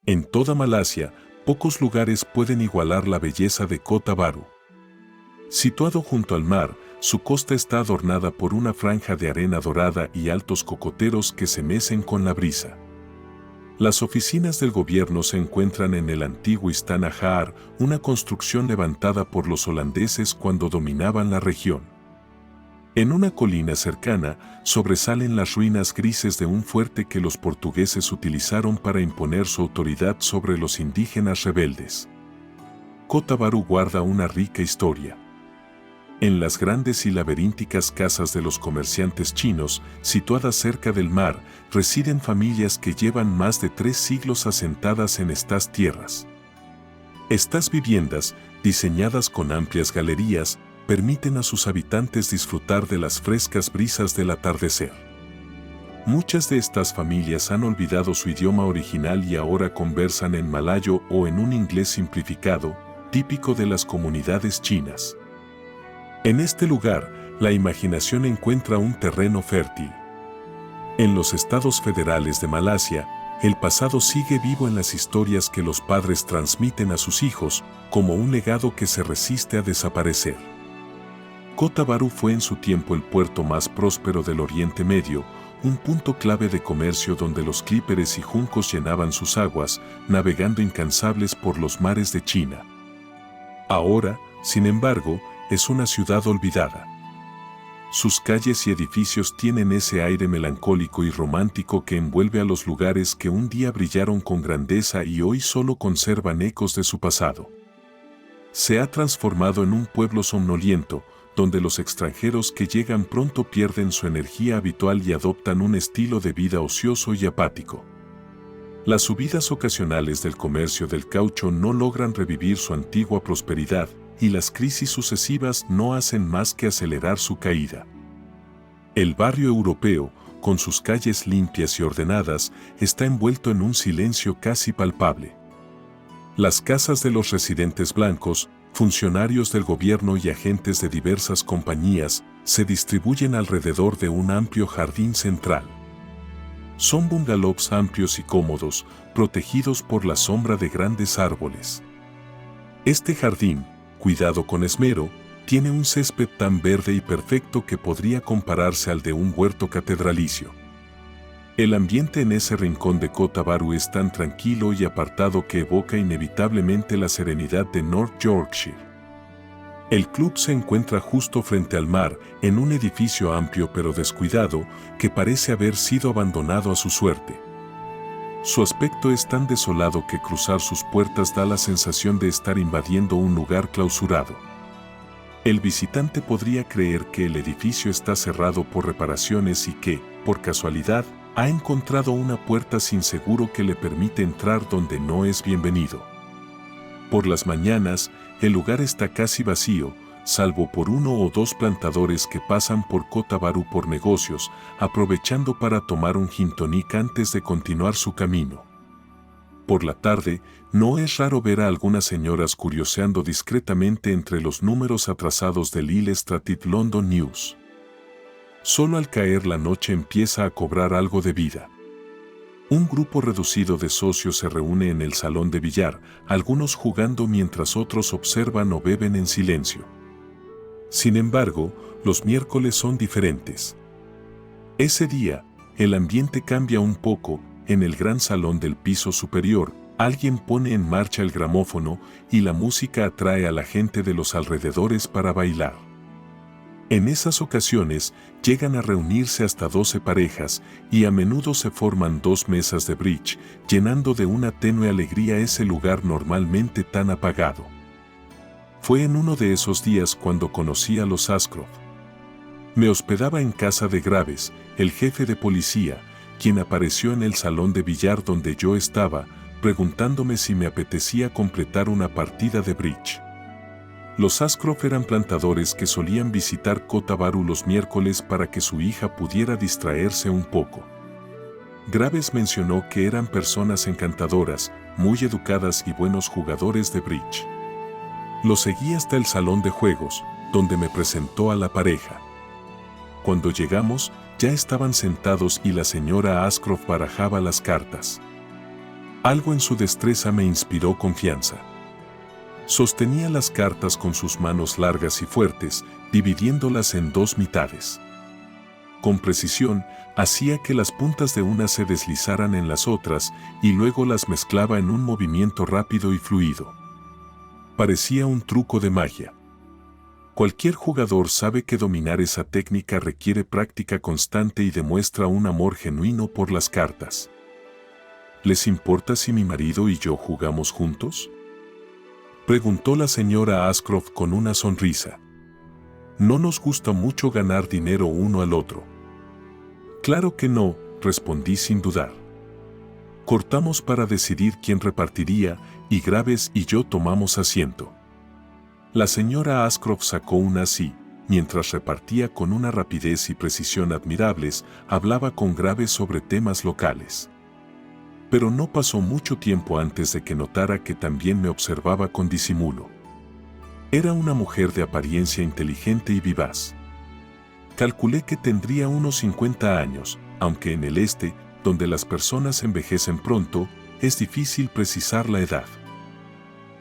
En toda Malasia, pocos lugares pueden igualar la belleza de Kota Bharu. Situado junto al mar, su costa está adornada por una franja de arena dorada y altos cocoteros que se mecen con la brisa. Las oficinas del gobierno se encuentran en el antiguo Istana Jaar, una construcción levantada por los holandeses cuando dominaban la región. En una colina cercana, sobresalen las ruinas grises de un fuerte que los portugueses utilizaron para imponer su autoridad sobre los indígenas rebeldes. Kota Bharu guarda una rica historia. En las grandes y laberínticas casas de los comerciantes chinos, situadas cerca del mar, residen familias que llevan más de 3 siglos asentadas en estas tierras. Estas viviendas, diseñadas con amplias galerías, permiten a sus habitantes disfrutar de las frescas brisas del atardecer. Muchas de estas familias han olvidado su idioma original y ahora conversan en malayo o en un inglés simplificado, típico de las comunidades chinas. En este lugar, la imaginación encuentra un terreno fértil. En los estados federales de Malasia, el pasado sigue vivo en las historias que los padres transmiten a sus hijos, como un legado que se resiste a desaparecer. Kota Bharu fue en su tiempo el puerto más próspero del Oriente Medio, un punto clave de comercio donde los clíperes y juncos llenaban sus aguas, navegando incansables por los mares de China. Ahora, sin embargo, es una ciudad olvidada. Sus calles y edificios tienen ese aire melancólico y romántico que envuelve a los lugares que un día brillaron con grandeza y hoy solo conservan ecos de su pasado. Se ha transformado en un pueblo somnoliento, donde los extranjeros que llegan pronto pierden su energía habitual y adoptan un estilo de vida ocioso y apático. Las subidas ocasionales del comercio del caucho no logran revivir su antigua prosperidad, y las crisis sucesivas no hacen más que acelerar su caída. El barrio europeo, con sus calles limpias y ordenadas, está envuelto en un silencio casi palpable. Las casas de los residentes blancos, funcionarios del gobierno y agentes de diversas compañías, se distribuyen alrededor de un amplio jardín central. Son bungalows amplios y cómodos, protegidos por la sombra de grandes árboles. Este jardín, cuidado con esmero, tiene un césped tan verde y perfecto que podría compararse al de un huerto catedralicio. El ambiente en ese rincón de Kota Bharu es tan tranquilo y apartado que evoca inevitablemente la serenidad de North Yorkshire. El club se encuentra justo frente al mar, en un edificio amplio pero descuidado, que parece haber sido abandonado a su suerte. Su aspecto es tan desolado que cruzar sus puertas da la sensación de estar invadiendo un lugar clausurado. El visitante podría creer que el edificio está cerrado por reparaciones y que, por casualidad, ha encontrado una puerta sin seguro que le permite entrar donde no es bienvenido. Por las mañanas, el lugar está casi vacío, salvo por 1 o 2 plantadores que pasan por Kota Bharu por negocios, aprovechando para tomar un gin tonic antes de continuar su camino. Por la tarde, no es raro ver a algunas señoras curioseando discretamente entre los números atrasados del Illustrated London News. Solo al caer la noche empieza a cobrar algo de vida. Un grupo reducido de socios se reúne en el salón de billar, algunos jugando mientras otros observan o beben en silencio. Sin embargo, los miércoles son diferentes. Ese día, el ambiente cambia un poco. En el gran salón del piso superior, alguien pone en marcha el gramófono y la música atrae a la gente de los alrededores para bailar. En esas ocasiones, llegan a reunirse hasta 12 parejas y a menudo se forman 2 mesas de bridge, llenando de una tenue alegría ese lugar normalmente tan apagado. Fue en uno de esos días cuando conocí a los Ashcroft. Me hospedaba en casa de Graves, el jefe de policía, quien apareció en el salón de billar donde yo estaba, preguntándome si me apetecía completar una partida de bridge. Los Ashcroft eran plantadores que solían visitar Kota Bharu los miércoles para que su hija pudiera distraerse un poco. Graves mencionó que eran personas encantadoras, muy educadas y buenos jugadores de bridge. Lo seguí hasta el salón de juegos, donde me presentó a la pareja. Cuando llegamos, ya estaban sentados y la señora Ashcroft barajaba las cartas. Algo en su destreza me inspiró confianza. Sostenía las cartas con sus manos largas y fuertes, dividiéndolas en dos mitades. Con precisión, hacía que las puntas de una se deslizaran en las otras y luego las mezclaba en un movimiento rápido y fluido. Parecía un truco de magia. Cualquier jugador sabe que dominar esa técnica requiere práctica constante y demuestra un amor genuino por las cartas. ¿Les importa si mi marido y yo jugamos juntos?, preguntó la señora Ashcroft con una sonrisa. No nos gusta mucho ganar dinero uno al otro. Claro que no, respondí sin dudar. Cortamos para decidir quién repartiría y Graves y yo tomamos asiento. La señora Ashcroft sacó un as y, mientras repartía con una rapidez y precisión admirables, hablaba con Graves sobre temas locales. Pero no pasó mucho tiempo antes de que notara que también me observaba con disimulo. Era una mujer de apariencia inteligente y vivaz. Calculé que tendría unos 50 años, aunque en el este, donde las personas envejecen pronto, es difícil precisar la edad.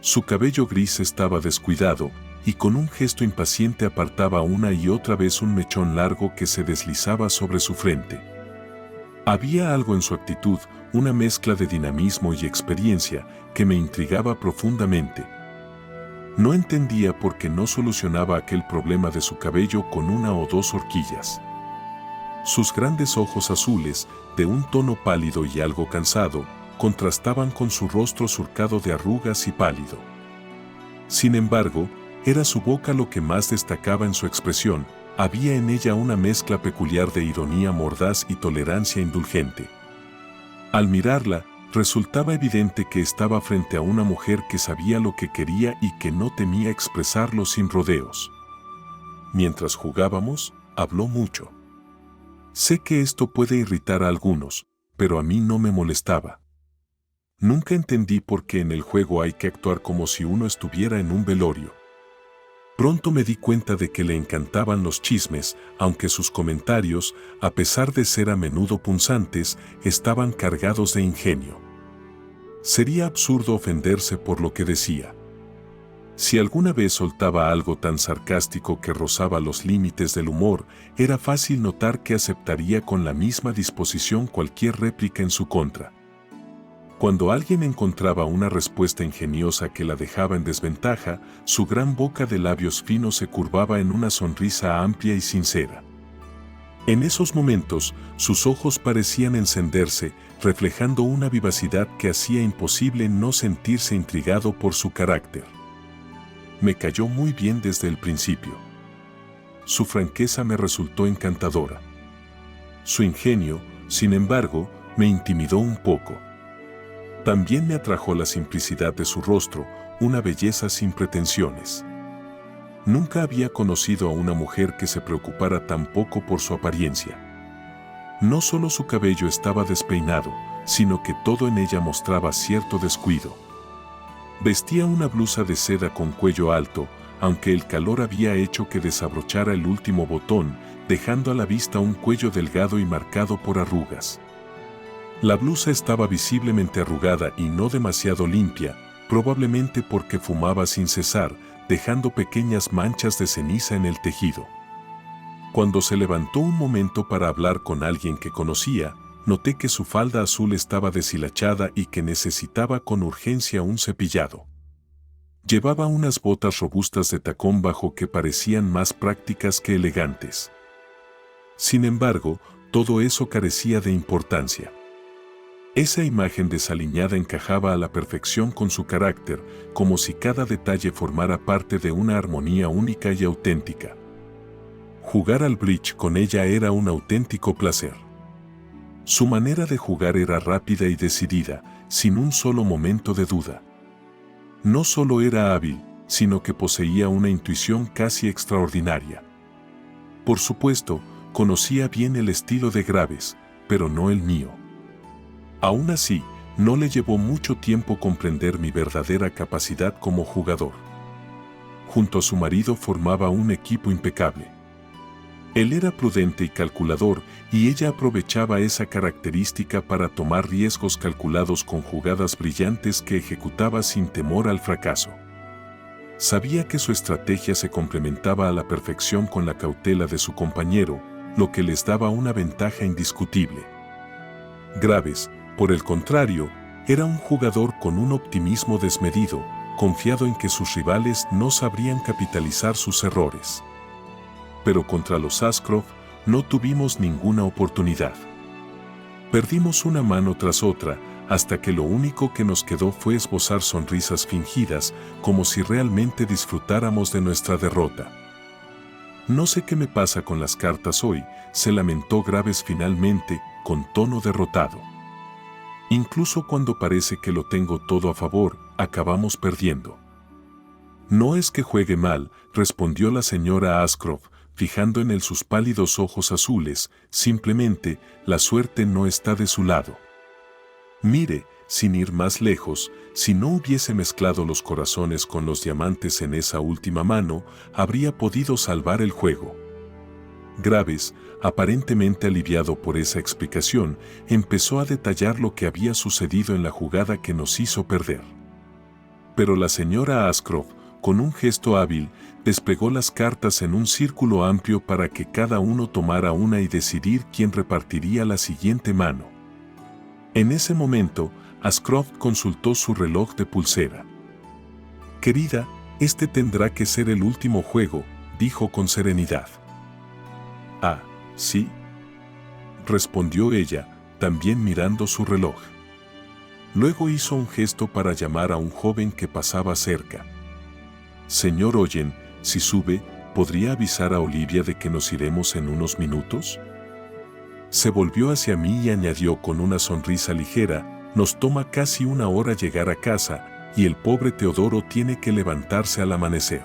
Su cabello gris estaba descuidado, y con un gesto impaciente apartaba una y otra vez un mechón largo que se deslizaba sobre su frente. Había algo en su actitud, una mezcla de dinamismo y experiencia, que me intrigaba profundamente. No entendía por qué no solucionaba aquel problema de su cabello con una o dos horquillas. Sus grandes ojos azules, de un tono pálido y algo cansado, contrastaban con su rostro surcado de arrugas y pálido. Sin embargo, era su boca lo que más destacaba en su expresión. Había en ella una mezcla peculiar de ironía mordaz y tolerancia indulgente. Al mirarla, resultaba evidente que estaba frente a una mujer que sabía lo que quería y que no temía expresarlo sin rodeos. Mientras jugábamos, habló mucho. Sé que esto puede irritar a algunos, pero a mí no me molestaba. Nunca entendí por qué en el juego hay que actuar como si uno estuviera en un velorio. Pronto me di cuenta de que le encantaban los chismes, aunque sus comentarios, a pesar de ser a menudo punzantes, estaban cargados de ingenio. Sería absurdo ofenderse por lo que decía. Si alguna vez soltaba algo tan sarcástico que rozaba los límites del humor, era fácil notar que aceptaría con la misma disposición cualquier réplica en su contra. Cuando alguien encontraba una respuesta ingeniosa que la dejaba en desventaja, su gran boca de labios finos se curvaba en una sonrisa amplia y sincera. En esos momentos, sus ojos parecían encenderse, reflejando una vivacidad que hacía imposible no sentirse intrigado por su carácter. Me cayó muy bien desde el principio. Su franqueza me resultó encantadora. Su ingenio, sin embargo, me intimidó un poco. También me atrajo la simplicidad de su rostro, una belleza sin pretensiones. Nunca había conocido a una mujer que se preocupara tan poco por su apariencia. No solo su cabello estaba despeinado, sino que todo en ella mostraba cierto descuido. Vestía una blusa de seda con cuello alto, aunque el calor había hecho que desabrochara el último botón, dejando a la vista un cuello delgado y marcado por arrugas. La blusa estaba visiblemente arrugada y no demasiado limpia, probablemente porque fumaba sin cesar, dejando pequeñas manchas de ceniza en el tejido. Cuando se levantó un momento para hablar con alguien que conocía, noté que su falda azul estaba deshilachada y que necesitaba con urgencia un cepillado. Llevaba unas botas robustas de tacón bajo que parecían más prácticas que elegantes. Sin embargo, todo eso carecía de importancia. Esa imagen desaliñada encajaba a la perfección con su carácter, como si cada detalle formara parte de una armonía única y auténtica. Jugar al bridge con ella era un auténtico placer. Su manera de jugar era rápida y decidida, sin un solo momento de duda. No solo era hábil, sino que poseía una intuición casi extraordinaria. Por supuesto, conocía bien el estilo de Graves, pero no el mío. Aún así, no le llevó mucho tiempo comprender mi verdadera capacidad como jugador. Junto a su marido formaba un equipo impecable. Él era prudente y calculador, y ella aprovechaba esa característica para tomar riesgos calculados con jugadas brillantes que ejecutaba sin temor al fracaso. Sabía que su estrategia se complementaba a la perfección con la cautela de su compañero, lo que les daba una ventaja indiscutible. Graves, por el contrario, era un jugador con un optimismo desmedido, confiado en que sus rivales no sabrían capitalizar sus errores. Pero contra los Ashcroft no tuvimos ninguna oportunidad. Perdimos una mano tras otra, hasta que lo único que nos quedó fue esbozar sonrisas fingidas, como si realmente disfrutáramos de nuestra derrota. No sé qué me pasa con las cartas hoy, se lamentó Graves finalmente, con tono derrotado. Incluso cuando parece que lo tengo todo a favor, acabamos perdiendo. No es que juegue mal, respondió la señora Ashcroft, fijando en él sus pálidos ojos azules, simplemente, la suerte no está de su lado. Mire, sin ir más lejos, si no hubiese mezclado los corazones con los diamantes en esa última mano, habría podido salvar el juego. Graves, aparentemente aliviado por esa explicación, empezó a detallar lo que había sucedido en la jugada que nos hizo perder. Pero la señora Ashcroft, con un gesto hábil, desplegó las cartas en un círculo amplio para que cada uno tomara una y decidir quién repartiría la siguiente mano. En ese momento, Ashcroft consultó su reloj de pulsera. «Querida, este tendrá que ser el último juego», dijo con serenidad. «Ah, ¿sí?», respondió ella, también mirando su reloj. Luego hizo un gesto para llamar a un joven que pasaba cerca. «Señor Oyen, si sube, ¿podría avisar a Olivia de que nos iremos en unos minutos?». Se volvió hacia mí y añadió con una sonrisa ligera, «Nos toma casi una hora llegar a casa, y el pobre Teodoro tiene que levantarse al amanecer».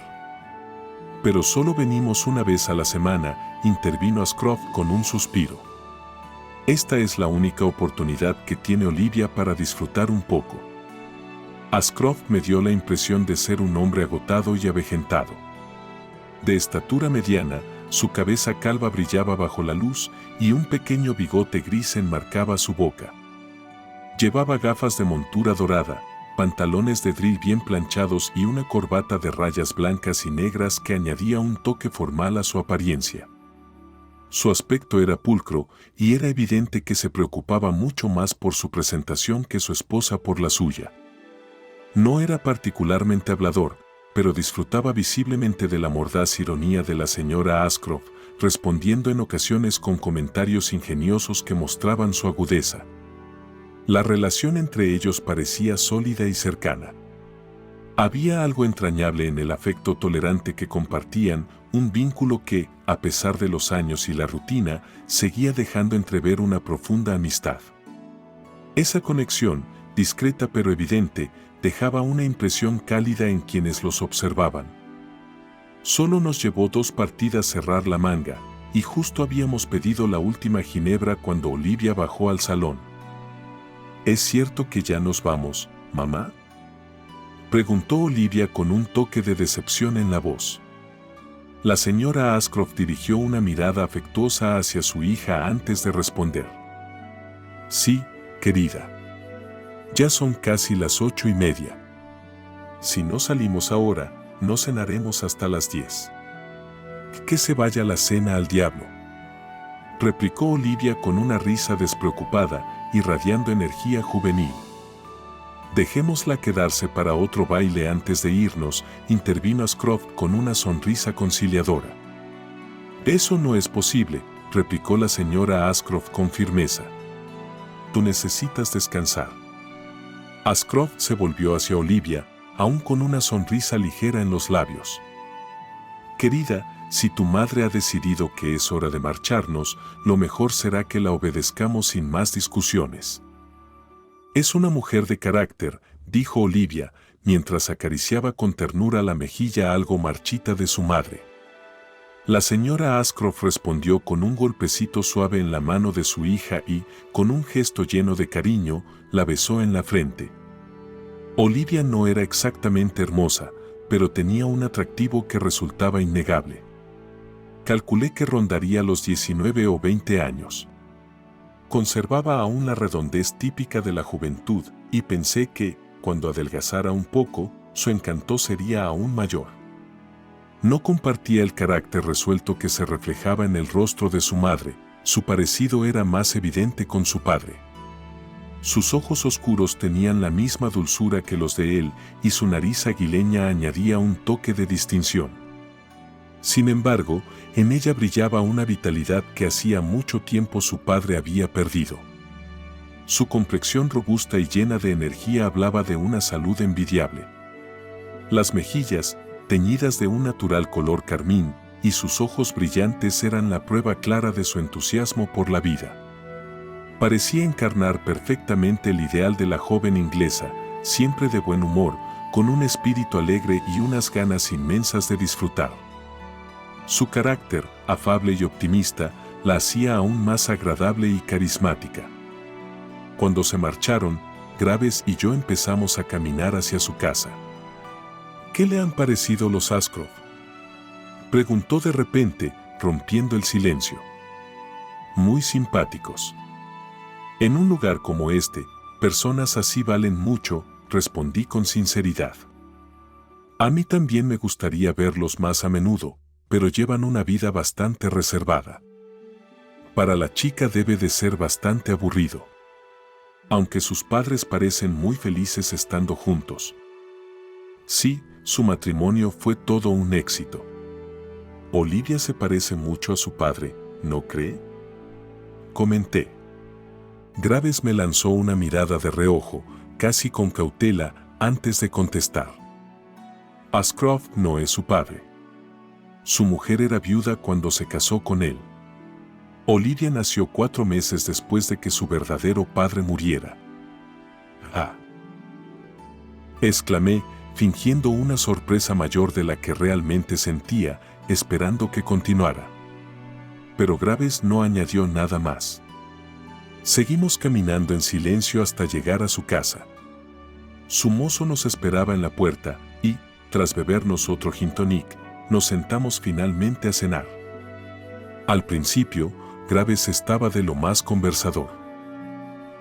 «Pero solo venimos una vez a la semana», intervino Ashcroft con un suspiro. «Esta es la única oportunidad que tiene Olivia para disfrutar un poco». Ashcroft me dio la impresión de ser un hombre agotado y avejentado. De estatura mediana, su cabeza calva brillaba bajo la luz y un pequeño bigote gris enmarcaba su boca. Llevaba gafas de montura dorada, pantalones de drill bien planchados y una corbata de rayas blancas y negras que añadía un toque formal a su apariencia. Su aspecto era pulcro y era evidente que se preocupaba mucho más por su presentación que su esposa por la suya. No era particularmente hablador, pero disfrutaba visiblemente de la mordaz ironía de la señora Ashcroft, respondiendo en ocasiones con comentarios ingeniosos que mostraban su agudeza. La relación entre ellos parecía sólida y cercana. Había algo entrañable en el afecto tolerante que compartían, un vínculo que, a pesar de los años y la rutina, seguía dejando entrever una profunda amistad. Esa conexión, discreta pero evidente, dejaba una impresión cálida en quienes los observaban. Solo nos llevó 2 partidas cerrar la manga, y justo habíamos pedido la última ginebra cuando Olivia bajó al salón. «¿Es cierto que ya nos vamos, mamá?», preguntó Olivia con un toque de decepción en la voz. La señora Ashcroft dirigió una mirada afectuosa hacia su hija antes de responder. «Sí, querida. Ya son casi las 8:30. Si no salimos ahora, no cenaremos hasta las 10. Que se vaya la cena al diablo», replicó Olivia con una risa despreocupada, irradiando energía juvenil. «Dejémosla quedarse para otro baile antes de irnos», intervino Ashcroft con una sonrisa conciliadora. «Eso no es posible», replicó la señora Ashcroft con firmeza. «Tú necesitas descansar». Ashcroft se volvió hacia Olivia, aún con una sonrisa ligera en los labios. «Querida, si tu madre ha decidido que es hora de marcharnos, lo mejor será que la obedezcamos sin más discusiones». «Es una mujer de carácter», dijo Olivia, mientras acariciaba con ternura la mejilla algo marchita de su madre. La señora Ashcroft respondió con un golpecito suave en la mano de su hija y, con un gesto lleno de cariño, la besó en la frente. Olivia no era exactamente hermosa, pero tenía un atractivo que resultaba innegable. Calculé que rondaría los 19 o 20 años. Conservaba aún la redondez típica de la juventud y pensé que, cuando adelgazara un poco, su encanto sería aún mayor. No compartía el carácter resuelto que se reflejaba en el rostro de su madre, su parecido era más evidente con su padre. Sus ojos oscuros tenían la misma dulzura que los de él y su nariz aguileña añadía un toque de distinción. Sin embargo, en ella brillaba una vitalidad que hacía mucho tiempo su padre había perdido. Su complexión robusta y llena de energía hablaba de una salud envidiable. Las mejillas, teñidas de un natural color carmín, y sus ojos brillantes eran la prueba clara de su entusiasmo por la vida. Parecía encarnar perfectamente el ideal de la joven inglesa, siempre de buen humor, con un espíritu alegre y unas ganas inmensas de disfrutar. Su carácter, afable y optimista, la hacía aún más agradable y carismática. Cuando se marcharon, Graves y yo empezamos a caminar hacia su casa. ¿Qué le han parecido los Ashcroft?, preguntó de repente, rompiendo el silencio. Muy simpáticos. En un lugar como este, personas así valen mucho, respondí con sinceridad. A mí también me gustaría verlos más a menudo, pero llevan una vida bastante reservada. Para la chica debe de ser bastante aburrido. Aunque sus padres parecen muy felices estando juntos. Sí, su matrimonio fue todo un éxito. Olivia se parece mucho a su padre, ¿no cree?, comenté. Graves me lanzó una mirada de reojo, casi con cautela, antes de contestar. Ashcroft no es su padre. Su mujer era viuda cuando se casó con él. Olivia nació 4 meses después de que su verdadero padre muriera. ¡Ah!, exclamé, fingiendo una sorpresa mayor de la que realmente sentía, esperando que continuara. Pero Graves no añadió nada más. Seguimos caminando en silencio hasta llegar a su casa. Su mozo nos esperaba en la puerta y, tras bebernos otro gin tonic, nos sentamos finalmente a cenar. Al principio, Graves estaba de lo más conversador.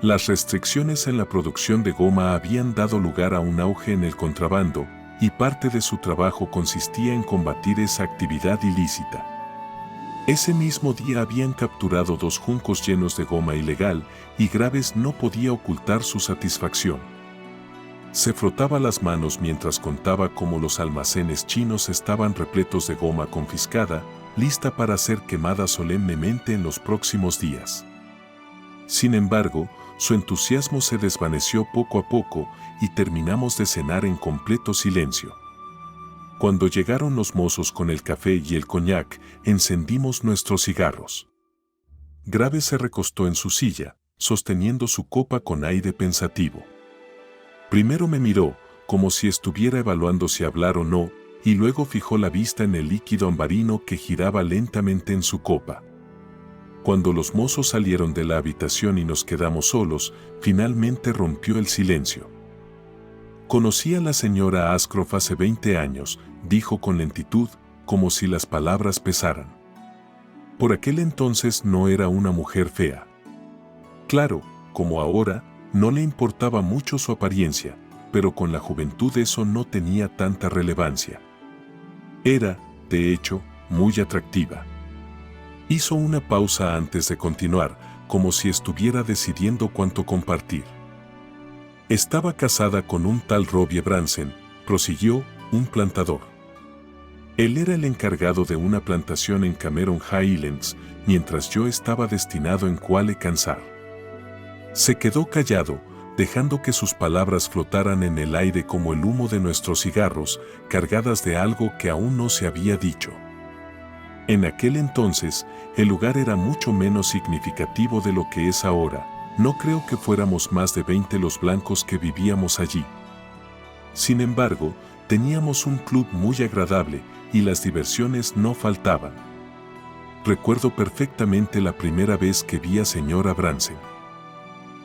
Las restricciones en la producción de goma habían dado lugar a un auge en el contrabando, y parte de su trabajo consistía en combatir esa actividad ilícita. Ese mismo día habían capturado 2 juncos llenos de goma ilegal y Graves no podía ocultar su satisfacción. Se frotaba las manos mientras contaba cómo los almacenes chinos estaban repletos de goma confiscada, lista para ser quemada solemnemente en los próximos días. Sin embargo, su entusiasmo se desvaneció poco a poco y terminamos de cenar en completo silencio. Cuando llegaron los mozos con el café y el coñac, encendimos nuestros cigarros. Graves se recostó en su silla, sosteniendo su copa con aire pensativo. Primero me miró, como si estuviera evaluando si hablar o no, y luego fijó la vista en el líquido ambarino que giraba lentamente en su copa. Cuando los mozos salieron de la habitación y nos quedamos solos, finalmente rompió el silencio. Conocí a la señora Ashcroft hace 20 años, dijo con lentitud, como si las palabras pesaran. Por aquel entonces no era una mujer fea. Claro, como ahora, no le importaba mucho su apariencia, pero con la juventud eso no tenía tanta relevancia. Era, de hecho, muy atractiva. Hizo una pausa antes de continuar, como si estuviera decidiendo cuánto compartir. Estaba casada con un tal Robbie Bransen, prosiguió, un plantador. Él era el encargado de una plantación en Cameron Highlands, mientras yo estaba destinado en Quale, Kansas. Se quedó callado, dejando que sus palabras flotaran en el aire como el humo de nuestros cigarros, cargadas de algo que aún no se había dicho. En aquel entonces, el lugar era mucho menos significativo de lo que es ahora. No creo que fuéramos más de 20 los blancos que vivíamos allí. Sin embargo, teníamos un club muy agradable y las diversiones no faltaban. Recuerdo perfectamente la primera vez que vi a señora Bransen.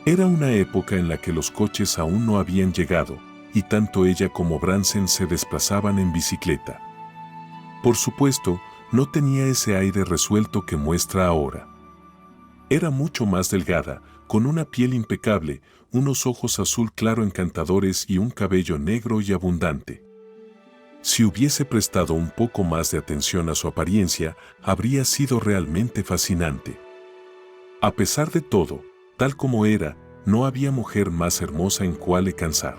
Era una época en la que los coches aún no habían llegado, y tanto ella como Bransen se desplazaban en bicicleta. Por supuesto, no tenía ese aire resuelto que muestra ahora. Era mucho más delgada, con una piel impecable, unos ojos azul claro encantadores y un cabello negro y abundante. Si hubiese prestado un poco más de atención a su apariencia, habría sido realmente fascinante. A pesar de todo, tal como era, no había mujer más hermosa en cual cansar.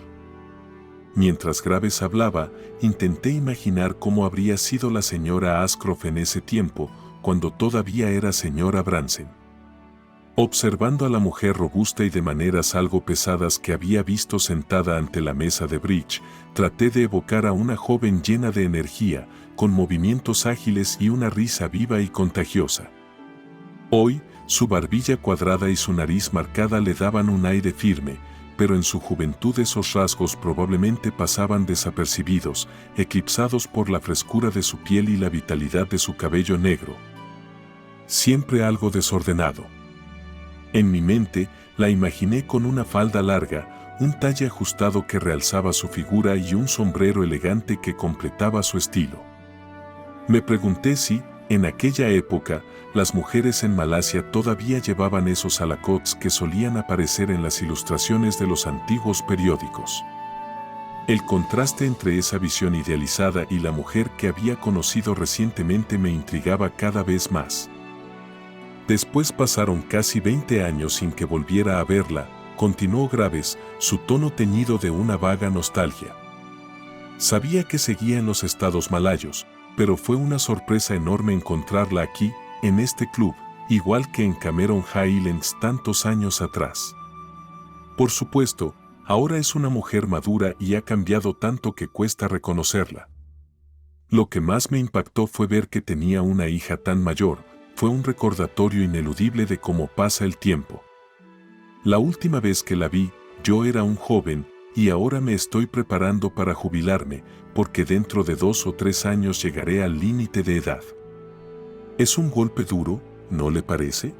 Mientras Graves hablaba, intenté imaginar cómo habría sido la señora Ashcroft en ese tiempo, cuando todavía era señora Bransen. Observando a la mujer robusta y de maneras algo pesadas que había visto sentada ante la mesa de bridge, traté de evocar a una joven llena de energía, con movimientos ágiles y una risa viva y contagiosa. Hoy, su barbilla cuadrada y su nariz marcada le daban un aire firme, pero en su juventud esos rasgos probablemente pasaban desapercibidos, eclipsados por la frescura de su piel y la vitalidad de su cabello negro. Siempre algo desordenado. En mi mente, la imaginé con una falda larga, un talle ajustado que realzaba su figura y un sombrero elegante que completaba su estilo. Me pregunté si, en aquella época, las mujeres en Malasia todavía llevaban esos alacots que solían aparecer en las ilustraciones de los antiguos periódicos. El contraste entre esa visión idealizada y la mujer que había conocido recientemente me intrigaba cada vez más. Después pasaron casi 20 años sin que volviera a verla, continuó Graves, su tono teñido de una vaga nostalgia. Sabía que seguía en los estados malayos, pero fue una sorpresa enorme encontrarla aquí, en este club, igual que en Cameron Highlands tantos años atrás. Por supuesto, ahora es una mujer madura y ha cambiado tanto que cuesta reconocerla. Lo que más me impactó fue ver que tenía una hija tan mayor. Fue un recordatorio ineludible de cómo pasa el tiempo. La última vez que la vi, yo era un joven, y ahora me estoy preparando para jubilarme, porque dentro de 2 o 3 años llegaré al límite de edad. Es un golpe duro, ¿no le parece?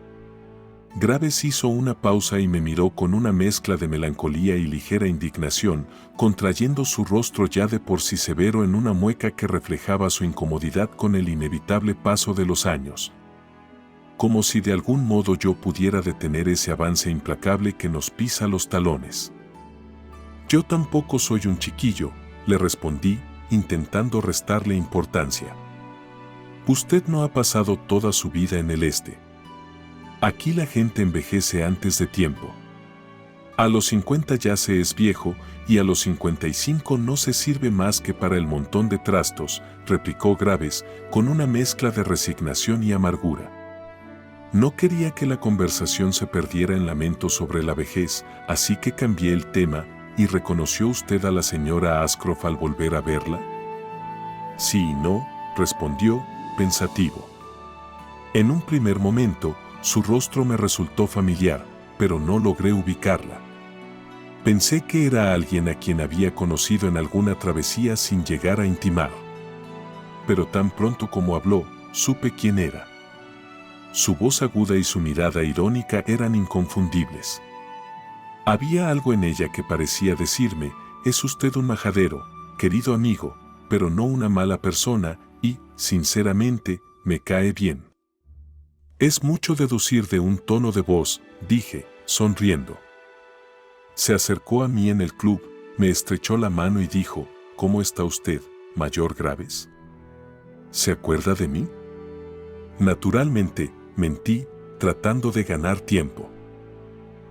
Graves hizo una pausa y me miró con una mezcla de melancolía y ligera indignación, contrayendo su rostro ya de por sí severo en una mueca que reflejaba su incomodidad con el inevitable paso de los años. Como si de algún modo yo pudiera detener ese avance implacable que nos pisa los talones. Yo tampoco soy un chiquillo, le respondí, intentando restarle importancia. Usted no ha pasado toda su vida en el este. Aquí la gente envejece antes de tiempo. A los 50 ya se es viejo y a los 55 no se sirve más que para el montón de trastos, replicó Graves, con una mezcla de resignación y amargura. No quería que la conversación se perdiera en lamentos sobre la vejez, así que cambié el tema. ¿Y reconoció usted a la señora Ashcroft al volver a verla? Sí y no, respondió, pensativo. En un primer momento, su rostro me resultó familiar, pero no logré ubicarla. Pensé que era alguien a quien había conocido en alguna travesía sin llegar a intimar. Pero tan pronto como habló, supe quién era. Su voz aguda y su mirada irónica eran inconfundibles. Había algo en ella que parecía decirme, es usted un majadero, querido amigo, pero no una mala persona y, sinceramente, me cae bien. Es mucho deducir de un tono de voz, dije, sonriendo. Se acercó a mí en el club, me estrechó la mano y dijo, ¿cómo está usted, Mayor Graves? ¿Se acuerda de mí? Naturalmente, mentí, tratando de ganar tiempo.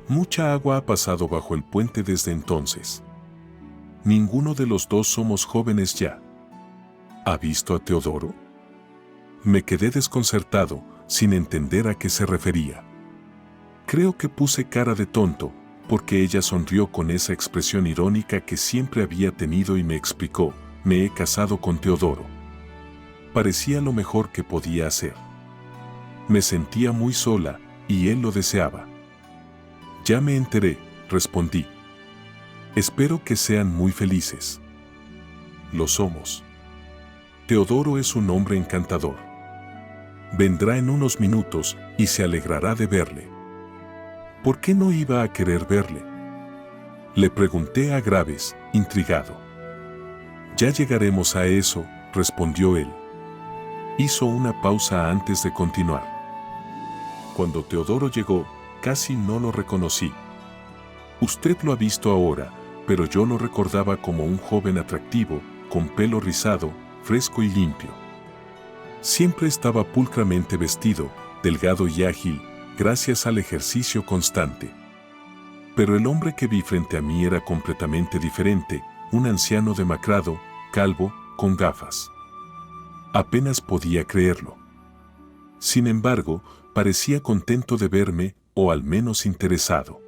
Mucha agua ha pasado bajo el puente desde entonces. Ninguno de los dos somos jóvenes ya. ¿Ha visto a Teodoro? Me quedé desconcertado, sin entender a qué se refería. Creo que puse cara de tonto, porque ella sonrió con esa expresión irónica que siempre había tenido y me explicó, me he casado con Teodoro. Parecía lo mejor que podía hacer. Me sentía muy sola, y él lo deseaba. Ya me enteré, respondí. Espero que sean muy felices. Lo somos. Teodoro es un hombre encantador. Vendrá en unos minutos y se alegrará de verle. ¿Por qué no iba a querer verle? Le pregunté a Graves, intrigado. Ya llegaremos a eso, respondió él. Hizo una pausa antes de continuar. Cuando Teodoro llegó, casi no lo reconocí. Usted lo ha visto ahora, pero yo lo recordaba como un joven atractivo, con pelo rizado, fresco y limpio. Siempre estaba pulcramente vestido, delgado y ágil, gracias al ejercicio constante. Pero el hombre que vi frente a mí era completamente diferente, un anciano demacrado, calvo, con gafas. Apenas podía creerlo. Sin embargo, parecía contento de verme, o al menos interesado.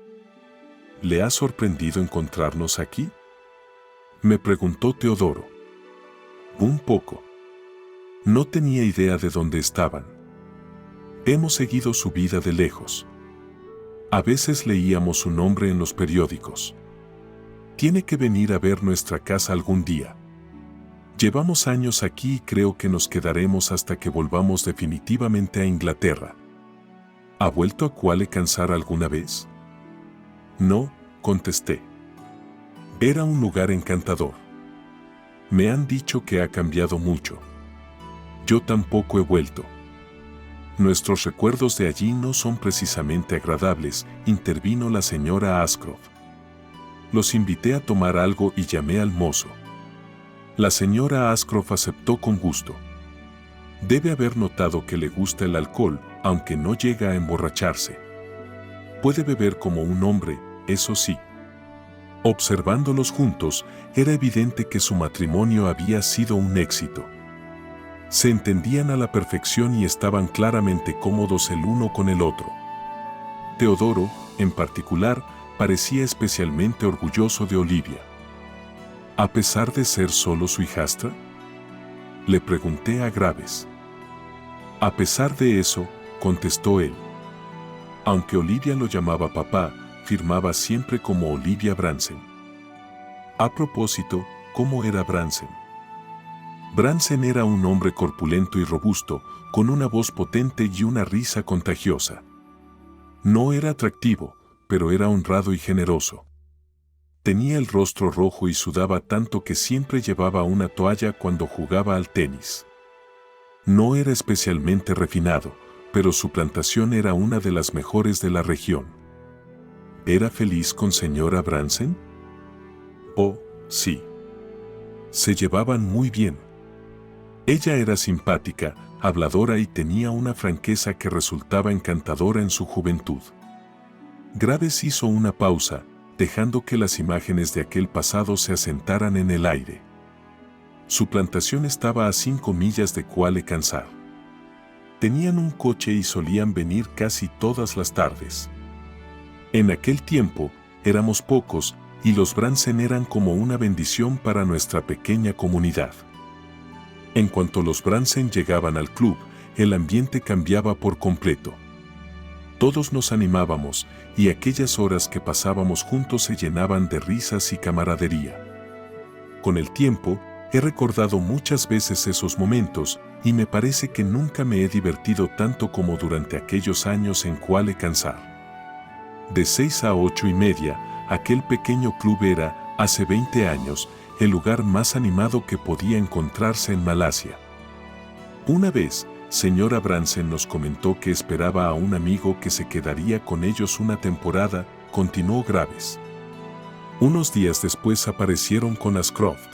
¿Le ha sorprendido encontrarnos aquí?, me preguntó Teodoro. Un poco. No tenía idea de dónde estaban. Hemos seguido su vida de lejos. A veces leíamos su nombre en los periódicos. Tiene que venir a ver nuestra casa algún día. Llevamos años aquí y creo que nos quedaremos hasta que volvamos definitivamente a Inglaterra. ¿Ha vuelto a Cuale Cansar alguna vez? No, contesté. Era un lugar encantador. Me han dicho que ha cambiado mucho. Yo tampoco he vuelto. Nuestros recuerdos de allí no son precisamente agradables, intervino la señora Ashcroft. Los invité a tomar algo y llamé al mozo. La señora Ashcroft aceptó con gusto. Debe haber notado que le gusta el alcohol, aunque no llega a emborracharse. Puede beber como un hombre, eso sí. Observándolos juntos, era evidente que su matrimonio había sido un éxito. Se entendían a la perfección y estaban claramente cómodos el uno con el otro. Teodoro, en particular, parecía especialmente orgulloso de Olivia. ¿A pesar de ser solo su hijastra?, le pregunté a Graves. A pesar de eso, contestó él. Aunque Olivia lo llamaba papá, firmaba siempre como Olivia Bransen. A propósito, ¿cómo era Bransen? Bransen era un hombre corpulento y robusto, con una voz potente y una risa contagiosa. No era atractivo, pero era honrado y generoso. Tenía el rostro rojo y sudaba tanto que siempre llevaba una toalla cuando jugaba al tenis. No era especialmente refinado, pero su plantación era una de las mejores de la región. ¿Era feliz con señora Bransen? Oh, sí. Se llevaban muy bien. Ella era simpática, habladora y tenía una franqueza que resultaba encantadora en su juventud. Graves hizo una pausa, dejando que las imágenes de aquel pasado se asentaran en el aire. Su plantación estaba a 5 millas de Cuale Cansar. Tenían un coche y solían venir casi todas las tardes. En aquel tiempo, éramos pocos, y los Bransen eran como una bendición para nuestra pequeña comunidad. En cuanto los Bransen llegaban al club, el ambiente cambiaba por completo. Todos nos animábamos, y aquellas horas que pasábamos juntos se llenaban de risas y camaradería. Con el tiempo, he recordado muchas veces esos momentos, y me parece que nunca me he divertido tanto como durante aquellos años en Cuale Cansar. De 6 a 8:30, aquel pequeño club era, hace 20 años, el lugar más animado que podía encontrarse en Malasia. Una vez, señora Bransen nos comentó que esperaba a un amigo que se quedaría con ellos una temporada, continuó Graves. Unos días después aparecieron con Ashcroft.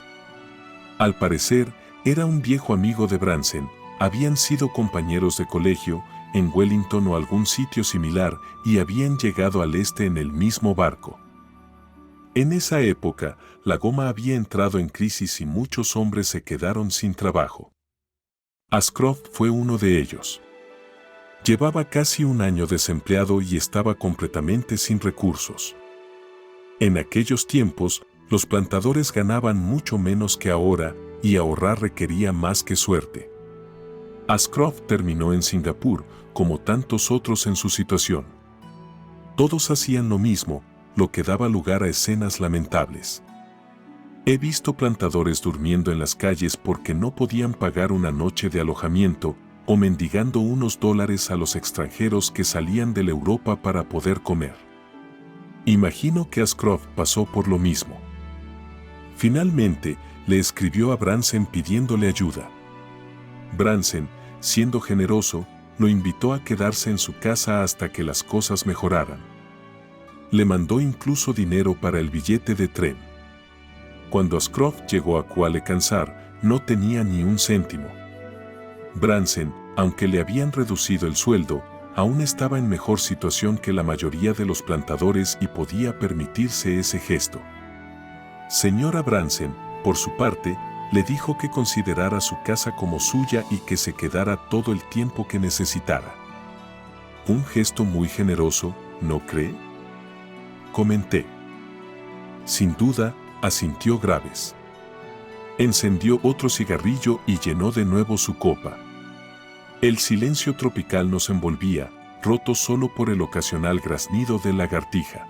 Al parecer, era un viejo amigo de Bransen, habían sido compañeros de colegio, en Wellington o algún sitio similar, y habían llegado al este en el mismo barco. En esa época, la goma había entrado en crisis y muchos hombres se quedaron sin trabajo. Ashcroft fue uno de ellos. Llevaba casi un año desempleado y estaba completamente sin recursos. En aquellos tiempos, los plantadores ganaban mucho menos que ahora, y ahorrar requería más que suerte. Ashcroft terminó en Singapur, como tantos otros en su situación. Todos hacían lo mismo, lo que daba lugar a escenas lamentables. He visto plantadores durmiendo en las calles porque no podían pagar una noche de alojamiento, o mendigando unos dólares a los extranjeros que salían de la Europa para poder comer. Imagino que Ashcroft pasó por lo mismo. Finalmente, le escribió a Bransen pidiéndole ayuda. Bransen, siendo generoso, lo invitó a quedarse en su casa hasta que las cosas mejoraran. Le mandó incluso dinero para el billete de tren. Cuando Ashcroft llegó a Kuala Kansar, no tenía ni un céntimo. Branson, aunque le habían reducido el sueldo, aún estaba en mejor situación que la mayoría de los plantadores y podía permitirse ese gesto. Señora Branson, por su parte, le dijo que considerara su casa como suya y que se quedara todo el tiempo que necesitara. Un gesto muy generoso, ¿no cree? Comenté. Sin duda, asintió Graves. Encendió otro cigarrillo y llenó de nuevo su copa. El silencio tropical nos envolvía, roto solo por el ocasional graznido de lagartija.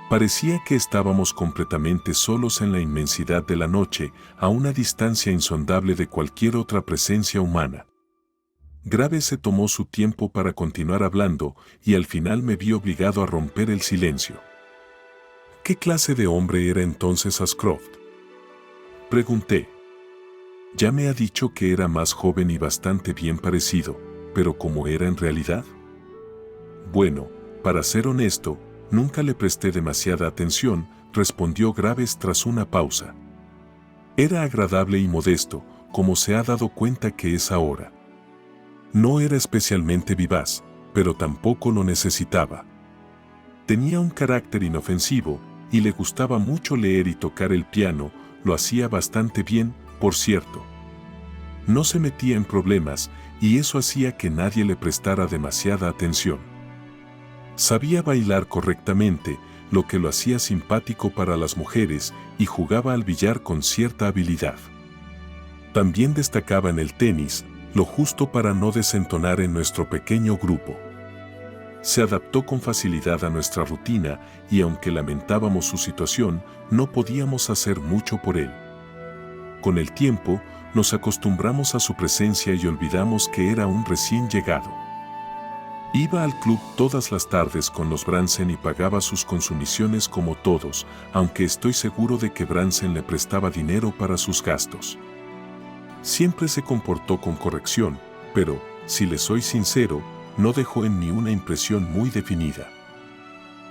Parecía que estábamos completamente solos en la inmensidad de la noche, a una distancia insondable de cualquier otra presencia humana. Graves se tomó su tiempo para continuar hablando y al final me vi obligado a romper el silencio. ¿Qué clase de hombre era entonces Ashcroft?, pregunté. Ya me ha dicho que era más joven y bastante bien parecido, pero ¿cómo era en realidad? Bueno, para ser honesto, nunca le presté demasiada atención, respondió Graves tras una pausa. Era agradable y modesto, como se ha dado cuenta que es ahora. No era especialmente vivaz, pero tampoco lo necesitaba. Tenía un carácter inofensivo y le gustaba mucho leer y tocar el piano, lo hacía bastante bien, por cierto. No se metía en problemas y eso hacía que nadie le prestara demasiada atención. Sabía bailar correctamente, lo que lo hacía simpático para las mujeres, y jugaba al billar con cierta habilidad. También destacaba en el tenis, lo justo para no desentonar en nuestro pequeño grupo. Se adaptó con facilidad a nuestra rutina y aunque lamentábamos su situación, no podíamos hacer mucho por él. Con el tiempo, nos acostumbramos a su presencia y olvidamos que era un recién llegado. Iba al club todas las tardes con los Branson y pagaba sus consumiciones como todos, aunque estoy seguro de que Branson le prestaba dinero para sus gastos. Siempre se comportó con corrección, pero, si le soy sincero, no dejó en mí una impresión muy definida.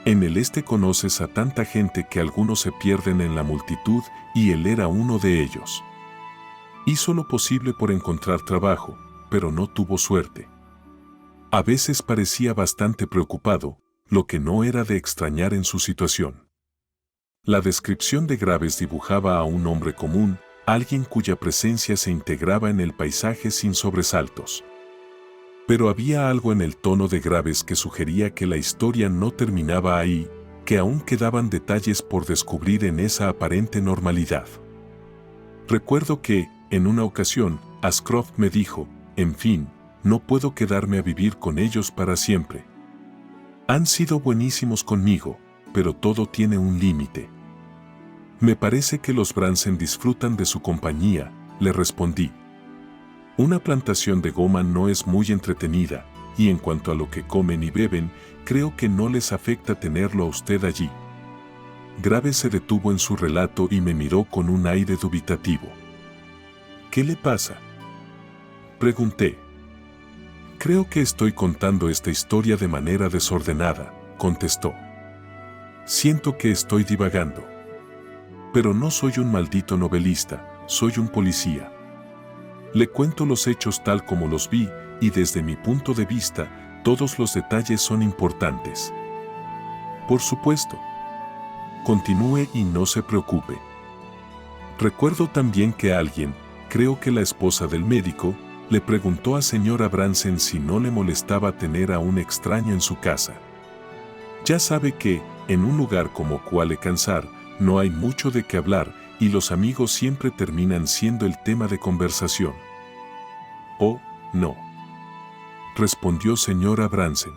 En el este conoces a tanta gente que algunos se pierden en la multitud y él era uno de ellos. Hizo lo posible por encontrar trabajo, pero no tuvo suerte. A veces parecía bastante preocupado, lo que no era de extrañar en su situación. La descripción de Graves dibujaba a un hombre común, alguien cuya presencia se integraba en el paisaje sin sobresaltos. Pero había algo en el tono de Graves que sugería que la historia no terminaba ahí, que aún quedaban detalles por descubrir en esa aparente normalidad. Recuerdo que, en una ocasión, Ashcroft me dijo, en fin, no puedo quedarme a vivir con ellos para siempre. Han sido buenísimos conmigo, pero todo tiene un límite. Me parece que los Branson disfrutan de su compañía, le respondí. Una plantación de goma no es muy entretenida, y en cuanto a lo que comen y beben, creo que no les afecta tenerlo a usted allí. Graves se detuvo en su relato y me miró con un aire dubitativo. ¿Qué le pasa?, pregunté. Creo que estoy contando esta historia de manera desordenada, contestó. Siento que estoy divagando. Pero no soy un maldito novelista, soy un policía. Le cuento los hechos tal como los vi y desde mi punto de vista, todos los detalles son importantes. Por supuesto. Continúe y no se preocupe. Recuerdo también que alguien, creo que la esposa del médico, le preguntó a señora Branson si no le molestaba tener a un extraño en su casa. Ya sabe que, en un lugar como Kuala Kansar, no hay mucho de qué hablar y los amigos siempre terminan siendo el tema de conversación. Oh, no, respondió señora Branson.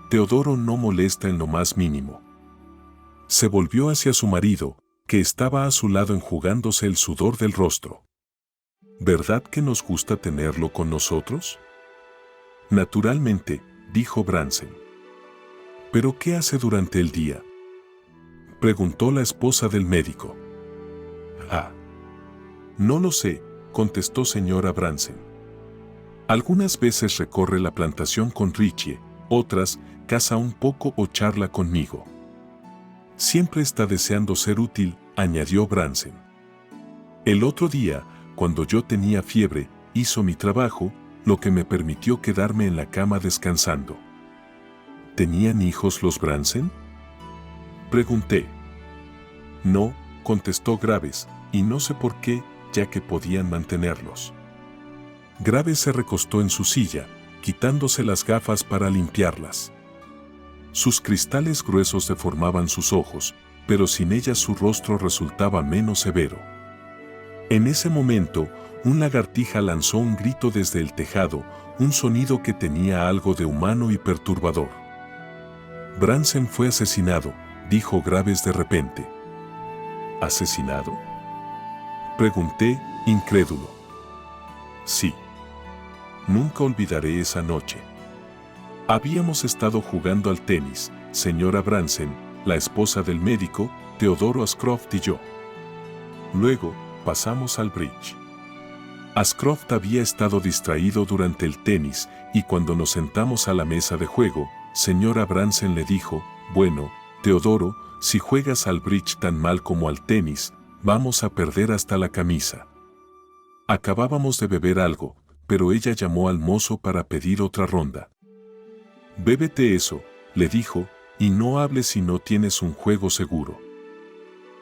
Teodoro no molesta en lo más mínimo. Se volvió hacia su marido, que estaba a su lado enjugándose el sudor del rostro. ¿Verdad que nos gusta tenerlo con nosotros? Naturalmente, dijo Branson. ¿Pero qué hace durante el día?, preguntó la esposa del médico. Ah, no lo sé, contestó señora Branson. Algunas veces recorre la plantación con Richie, otras, caza un poco o charla conmigo. Siempre está deseando ser útil, añadió Branson. El otro día, cuando yo tenía fiebre, hizo mi trabajo, lo que me permitió quedarme en la cama descansando. ¿Tenían hijos los Branson? Pregunté. No, contestó Graves, y no sé por qué, ya que podían mantenerlos. Graves se recostó en su silla, quitándose las gafas para limpiarlas. Sus cristales gruesos deformaban sus ojos, pero sin ellas su rostro resultaba menos severo. En ese momento, un lagartija lanzó un grito desde el tejado, un sonido que tenía algo de humano y perturbador. Branson fue asesinado, dijo Graves de repente. ¿Asesinado? Pregunté, incrédulo. Sí. Nunca olvidaré esa noche. Habíamos estado jugando al tenis, señora Branson, la esposa del médico, Teodoro Ashcroft y yo. Luego, pasamos al bridge. Ashcroft había estado distraído durante el tenis y cuando nos sentamos a la mesa de juego, señora Branson le dijo, bueno, Teodoro, si juegas al bridge tan mal como al tenis, vamos a perder hasta la camisa. Acabábamos de beber algo, pero ella llamó al mozo para pedir otra ronda. Bébete eso, le dijo, y no hables si no tienes un juego seguro.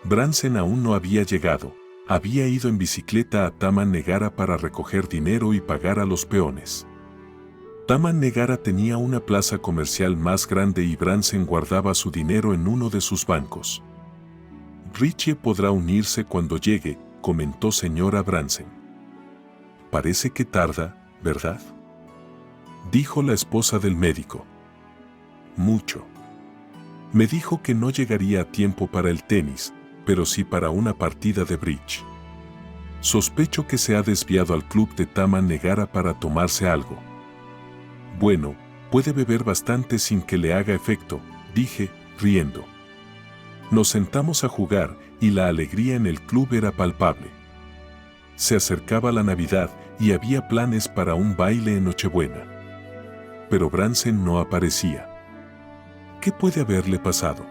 Branson aún no había llegado, había ido en bicicleta a Taman Negara para recoger dinero y pagar a los peones. Taman Negara tenía una plaza comercial más grande y Branson guardaba su dinero en uno de sus bancos. Richie podrá unirse cuando llegue, comentó señora Branson. Parece que tarda, ¿verdad? Dijo la esposa del médico. Mucho. Me dijo que no llegaría a tiempo para el tenis, pero sí para una partida de bridge. Sospecho que se ha desviado al club de Taman Negara para tomarse algo. Bueno, puede beber bastante sin que le haga efecto, dije, riendo. Nos sentamos a jugar y la alegría en el club era palpable. Se acercaba la Navidad y había planes para un baile en Nochebuena. Pero Branson no aparecía. ¿Qué puede haberle pasado?,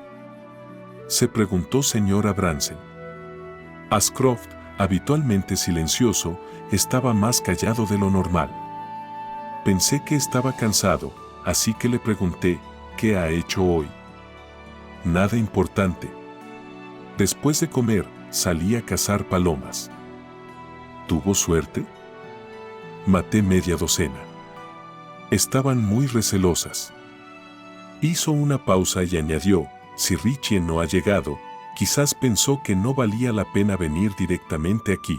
se preguntó señora Branson. Ashcroft, habitualmente silencioso, estaba más callado de lo normal. Pensé que estaba cansado, así que le pregunté, ¿qué ha hecho hoy? Nada importante. Después de comer, salí a cazar palomas. ¿Tuvo suerte? Maté media docena. Estaban muy recelosas. Hizo una pausa y añadió, si Richie no ha llegado, quizás pensó que no valía la pena venir directamente aquí.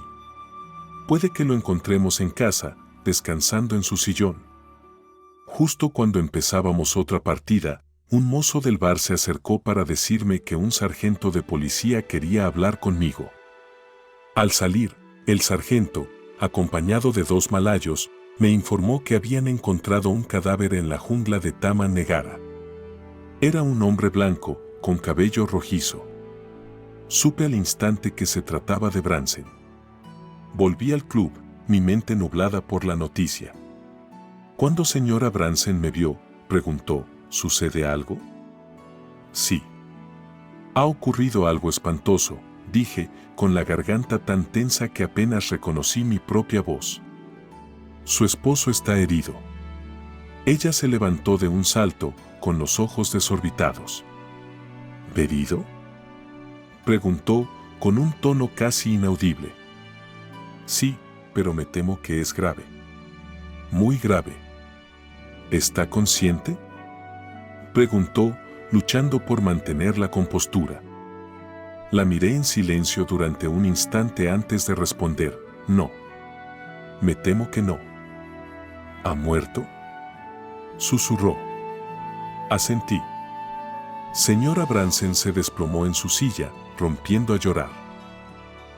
Puede que lo encontremos en casa, descansando en su sillón. Justo cuando empezábamos otra partida, un mozo del bar se acercó para decirme que un sargento de policía quería hablar conmigo. Al salir, el sargento, acompañado de 2 malayos, me informó que habían encontrado un cadáver en la jungla de Taman Negara. Era un hombre blanco, con cabello rojizo. Supe al instante que se trataba de Branson. Volví al club, mi mente nublada por la noticia. ¿Cuándo señora Branson me vio?, preguntó, ¿sucede algo? Sí. Ha ocurrido algo espantoso, dije, con la garganta tan tensa que apenas reconocí mi propia voz. Su esposo está herido. Ella se levantó de un salto, con los ojos desorbitados. ¿Herido?, preguntó, con un tono casi inaudible. Sí, pero me temo que es grave. Muy grave. ¿Está consciente?, preguntó, luchando por mantener la compostura. La miré en silencio durante un instante antes de responder, no. Me temo que no. ¿Ha muerto?, susurró. Asentí. Señora Branson se desplomó en su silla, rompiendo a llorar.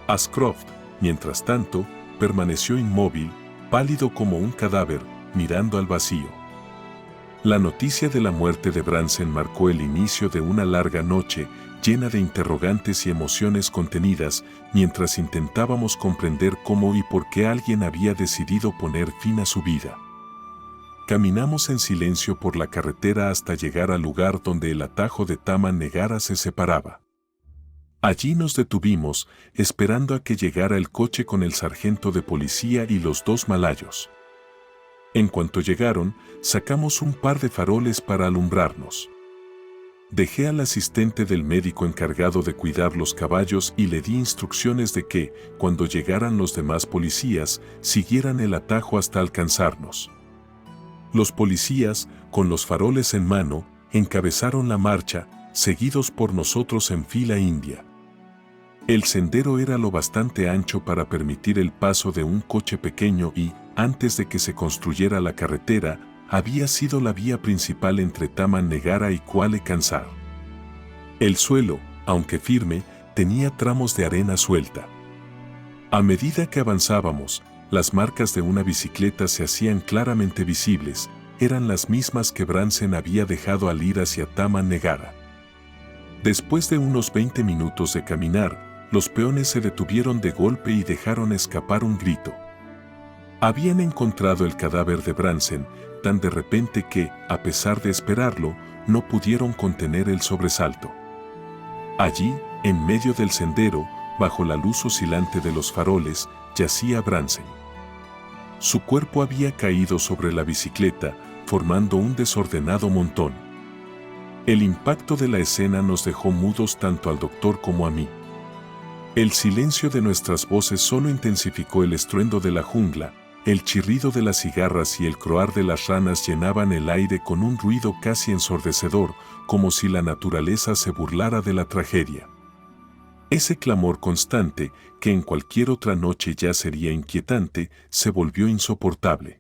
Ashcroft, mientras tanto, permaneció inmóvil, pálido como un cadáver, mirando al vacío. La noticia de la muerte de Branson marcó el inicio de una larga noche, llena de interrogantes y emociones contenidas, mientras intentábamos comprender cómo y por qué alguien había decidido poner fin a su vida. Caminamos en silencio por la carretera hasta llegar al lugar donde el atajo de Taman Negara se separaba. Allí nos detuvimos, esperando a que llegara el coche con el sargento de policía y los dos malayos. En cuanto llegaron, sacamos un par de faroles para alumbrarnos. Dejé al asistente del médico encargado de cuidar los caballos y le di instrucciones de que, cuando llegaran los demás policías, siguieran el atajo hasta alcanzarnos. Los policías, con los faroles en mano, encabezaron la marcha, seguidos por nosotros en fila india. El sendero era lo bastante ancho para permitir el paso de un coche pequeño y, antes de que se construyera la carretera, había sido la vía principal entre Taman Negara y Kuala Kangsar. El suelo, aunque firme, tenía tramos de arena suelta. A medida que avanzábamos, las marcas de una bicicleta se hacían claramente visibles, eran las mismas que Bransen había dejado al ir hacia Taman Negara. Después de unos 20 minutos de caminar, los peones se detuvieron de golpe y dejaron escapar un grito. Habían encontrado el cadáver de Bransen tan de repente que, a pesar de esperarlo, no pudieron contener el sobresalto. Allí, en medio del sendero, bajo la luz oscilante de los faroles, yacía Bransen. Su cuerpo había caído sobre la bicicleta, formando un desordenado montón. El impacto de la escena nos dejó mudos tanto al doctor como a mí. El silencio de nuestras voces solo intensificó el estruendo de la jungla, el chirrido de las cigarras y el croar de las ranas llenaban el aire con un ruido casi ensordecedor, como si la naturaleza se burlara de la tragedia. Ese clamor constante, que en cualquier otra noche ya sería inquietante, se volvió insoportable.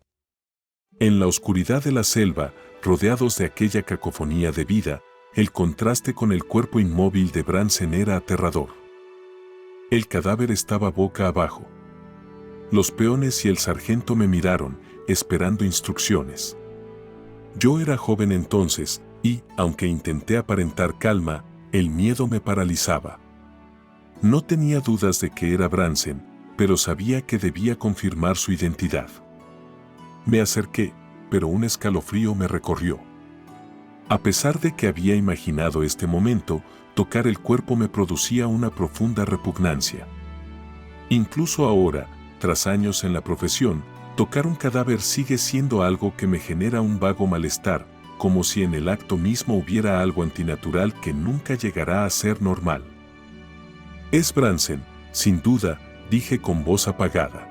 En la oscuridad de la selva, rodeados de aquella cacofonía de vida, el contraste con el cuerpo inmóvil de Bransen era aterrador. El cadáver estaba boca abajo. Los peones y el sargento me miraron, esperando instrucciones. Yo era joven entonces, y, aunque intenté aparentar calma, el miedo me paralizaba. No tenía dudas de que era Bransen, pero sabía que debía confirmar su identidad. Me acerqué, pero un escalofrío me recorrió. A pesar de que había imaginado este momento, tocar el cuerpo me producía una profunda repugnancia. Incluso ahora, tras años en la profesión, tocar un cadáver sigue siendo algo que me genera un vago malestar, como si en el acto mismo hubiera algo antinatural que nunca llegará a ser normal. Es Bransen, sin duda, dije con voz apagada.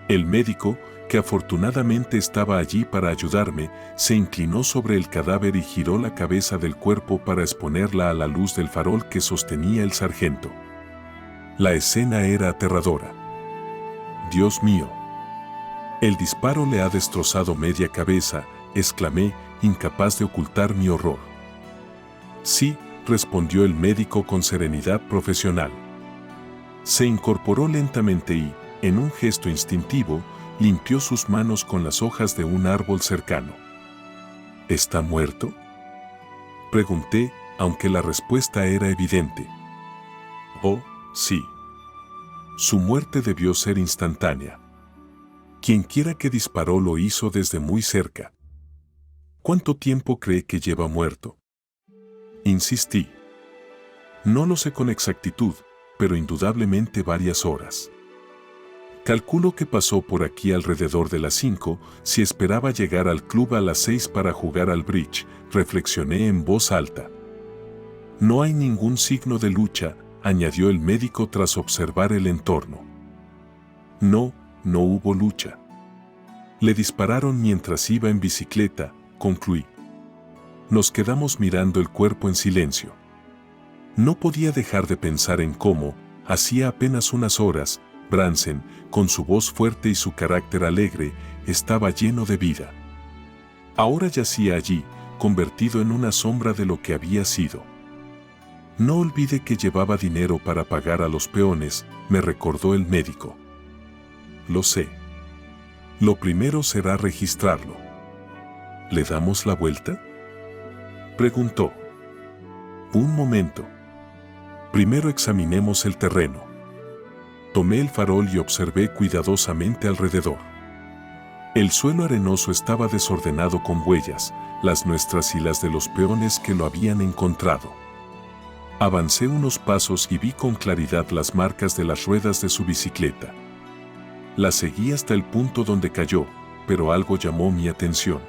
El médico, que afortunadamente estaba allí para ayudarme, se inclinó sobre el cadáver y giró la cabeza del cuerpo para exponerla a la luz del farol que sostenía el sargento. La escena era aterradora. Dios mío. El disparo le ha destrozado media cabeza, exclamé, incapaz de ocultar mi horror. Sí, respondió el médico con serenidad profesional. Se incorporó lentamente y, en un gesto instintivo, limpió sus manos con las hojas de un árbol cercano. ¿Está muerto?, pregunté, aunque la respuesta era evidente. Oh, sí. Su muerte debió ser instantánea. Quienquiera que disparó lo hizo desde muy cerca. ¿Cuánto tiempo cree que lleva muerto?, insistí. No lo sé con exactitud, pero indudablemente varias horas. Calculo que pasó por aquí alrededor de las 5, si esperaba llegar al club a las 6 para jugar al bridge, reflexioné en voz alta. No hay ningún signo de lucha, añadió el médico tras observar el entorno. No hubo lucha. Le dispararon mientras iba en bicicleta, concluí. Nos quedamos mirando el cuerpo en silencio. No podía dejar de pensar en cómo, hacía apenas unas horas, Bransen, con su voz fuerte y su carácter alegre, estaba lleno de vida. Ahora yacía allí, convertido en una sombra de lo que había sido. No olvide que llevaba dinero para pagar a los peones, me recordó el médico. Lo sé. Lo primero será registrarlo. ¿Le damos la vuelta?, preguntó. Un momento. Primero examinemos el terreno. Tomé el farol y observé cuidadosamente alrededor. El suelo arenoso estaba desordenado con huellas, las nuestras y las de los peones que lo habían encontrado. Avancé unos pasos y vi con claridad las marcas de las ruedas de su bicicleta. La seguí hasta el punto donde cayó, pero algo llamó mi atención.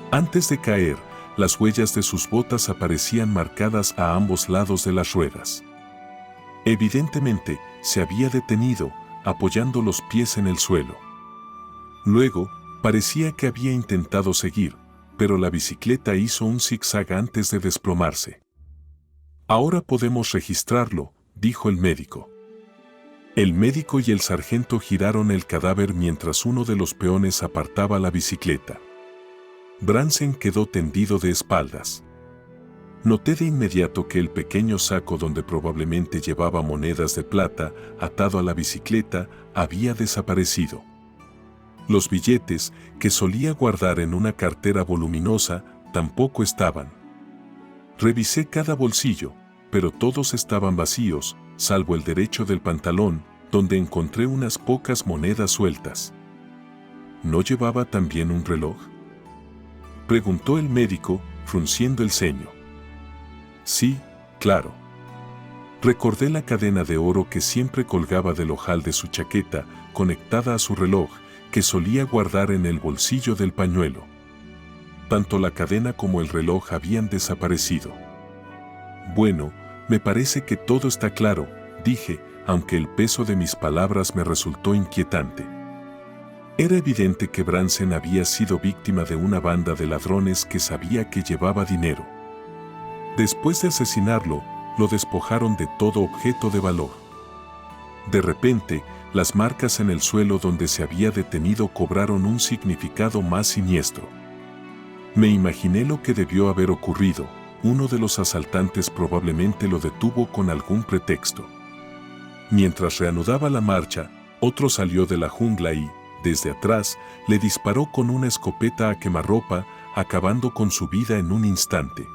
Antes de caer, las huellas de sus botas aparecían marcadas a ambos lados de las ruedas. Evidentemente, se había detenido, apoyando los pies en el suelo. Luego, parecía que había intentado seguir, pero la bicicleta hizo un zigzag antes de desplomarse. «Ahora podemos registrarlo», dijo el médico. El médico y el sargento giraron el cadáver mientras uno de los peones apartaba la bicicleta. Bransen quedó tendido de espaldas. Noté de inmediato que el pequeño saco donde probablemente llevaba monedas de plata, atado a la bicicleta, había desaparecido. Los billetes, que solía guardar en una cartera voluminosa, tampoco estaban. Revisé cada bolsillo, pero todos estaban vacíos, salvo el derecho del pantalón, donde encontré unas pocas monedas sueltas. ¿No llevaba también un reloj?, preguntó el médico, frunciendo el ceño. Sí, claro. Recordé la cadena de oro que siempre colgaba del ojal de su chaqueta, conectada a su reloj, que solía guardar en el bolsillo del pañuelo. Tanto la cadena como el reloj habían desaparecido. Bueno, me parece que todo está claro, dije, aunque el peso de mis palabras me resultó inquietante. Era evidente que Bransen había sido víctima de una banda de ladrones que sabía que llevaba dinero. Después de asesinarlo, lo despojaron de todo objeto de valor. De repente, las marcas en el suelo donde se había detenido cobraron un significado más siniestro. Me imaginé lo que debió haber ocurrido. Uno de los asaltantes probablemente lo detuvo con algún pretexto. Mientras reanudaba la marcha, otro salió de la jungla y, desde atrás, le disparó con una escopeta a quemarropa, acabando con su vida en un instante.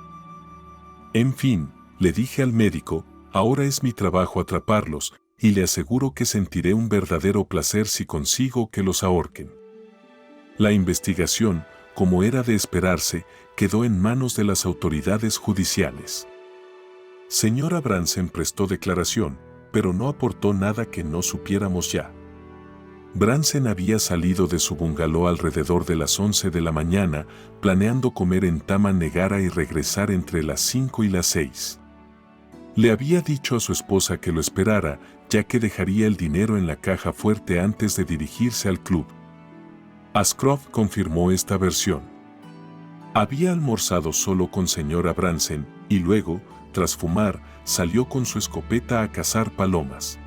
En fin, le dije al médico, ahora es mi trabajo atraparlos, y le aseguro que sentiré un verdadero placer si consigo que los ahorquen. La investigación, como era de esperarse, quedó en manos de las autoridades judiciales. Señora Bransen prestó declaración, pero no aportó nada que no supiéramos ya. Bransen había salido de su bungalow alrededor de las 11 de la mañana, planeando comer en Taman Negara y regresar entre las 5 y las 6. Le había dicho a su esposa que lo esperara, ya que dejaría el dinero en la caja fuerte antes de dirigirse al club. Ashcroft confirmó esta versión. Había almorzado solo con señora Bransen y luego, tras fumar, salió con su escopeta a cazar palomas.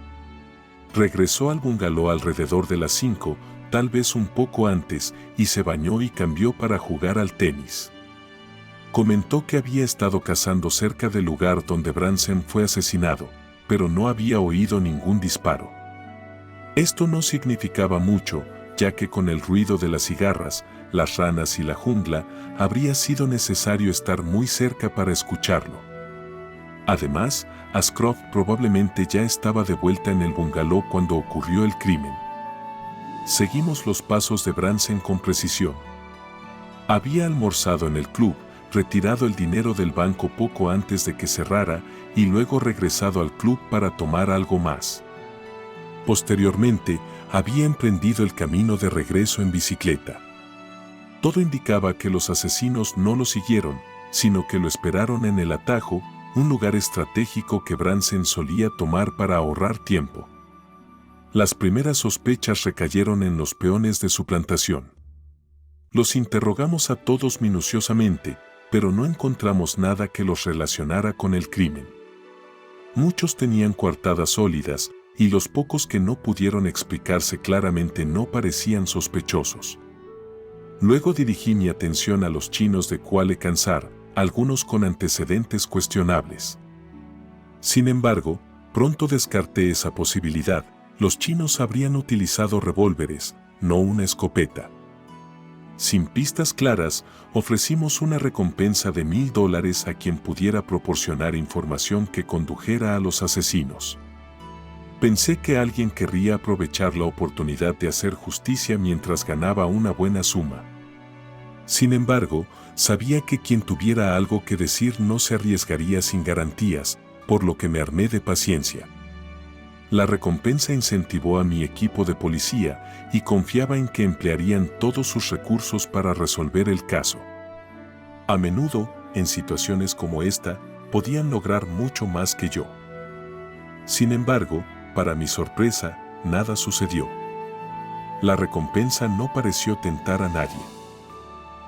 Regresó al bungalow alrededor de las 5, tal vez un poco antes, y se bañó y cambió para jugar al tenis. Comentó que había estado cazando cerca del lugar donde Bransen fue asesinado, pero no había oído ningún disparo. Esto no significaba mucho, ya que con el ruido de las cigarras, las ranas y la jungla, habría sido necesario estar muy cerca para escucharlo. Además, Ashcroft probablemente ya estaba de vuelta en el bungalow cuando ocurrió el crimen. Seguimos los pasos de Bransen con precisión. Había almorzado en el club, retirado el dinero del banco poco antes de que cerrara y luego regresado al club para tomar algo más. Posteriormente, había emprendido el camino de regreso en bicicleta. Todo indicaba que los asesinos no lo siguieron, sino que lo esperaron en el atajo, un lugar estratégico que Bransen solía tomar para ahorrar tiempo. Las primeras sospechas recayeron en los peones de su plantación. Los interrogamos a todos minuciosamente, pero no encontramos nada que los relacionara con el crimen. Muchos tenían coartadas sólidas, y los pocos que no pudieron explicarse claramente no parecían sospechosos. Luego dirigí mi atención a los chinos de Kuala Kansar, algunos con antecedentes cuestionables. Sin embargo, pronto descarté esa posibilidad. Los chinos habrían utilizado revólveres, no una escopeta. Sin pistas claras, ofrecimos una recompensa de $1000 a quien pudiera proporcionar información que condujera a los asesinos. Pensé que alguien querría aprovechar la oportunidad de hacer justicia mientras ganaba una buena suma. Sin embargo, sabía que quien tuviera algo que decir no se arriesgaría sin garantías, por lo que me armé de paciencia. La recompensa incentivó a mi equipo de policía y confiaba en que emplearían todos sus recursos para resolver el caso. A menudo, en situaciones como esta, podían lograr mucho más que yo. Sin embargo, para mi sorpresa, nada sucedió. La recompensa no pareció tentar a nadie.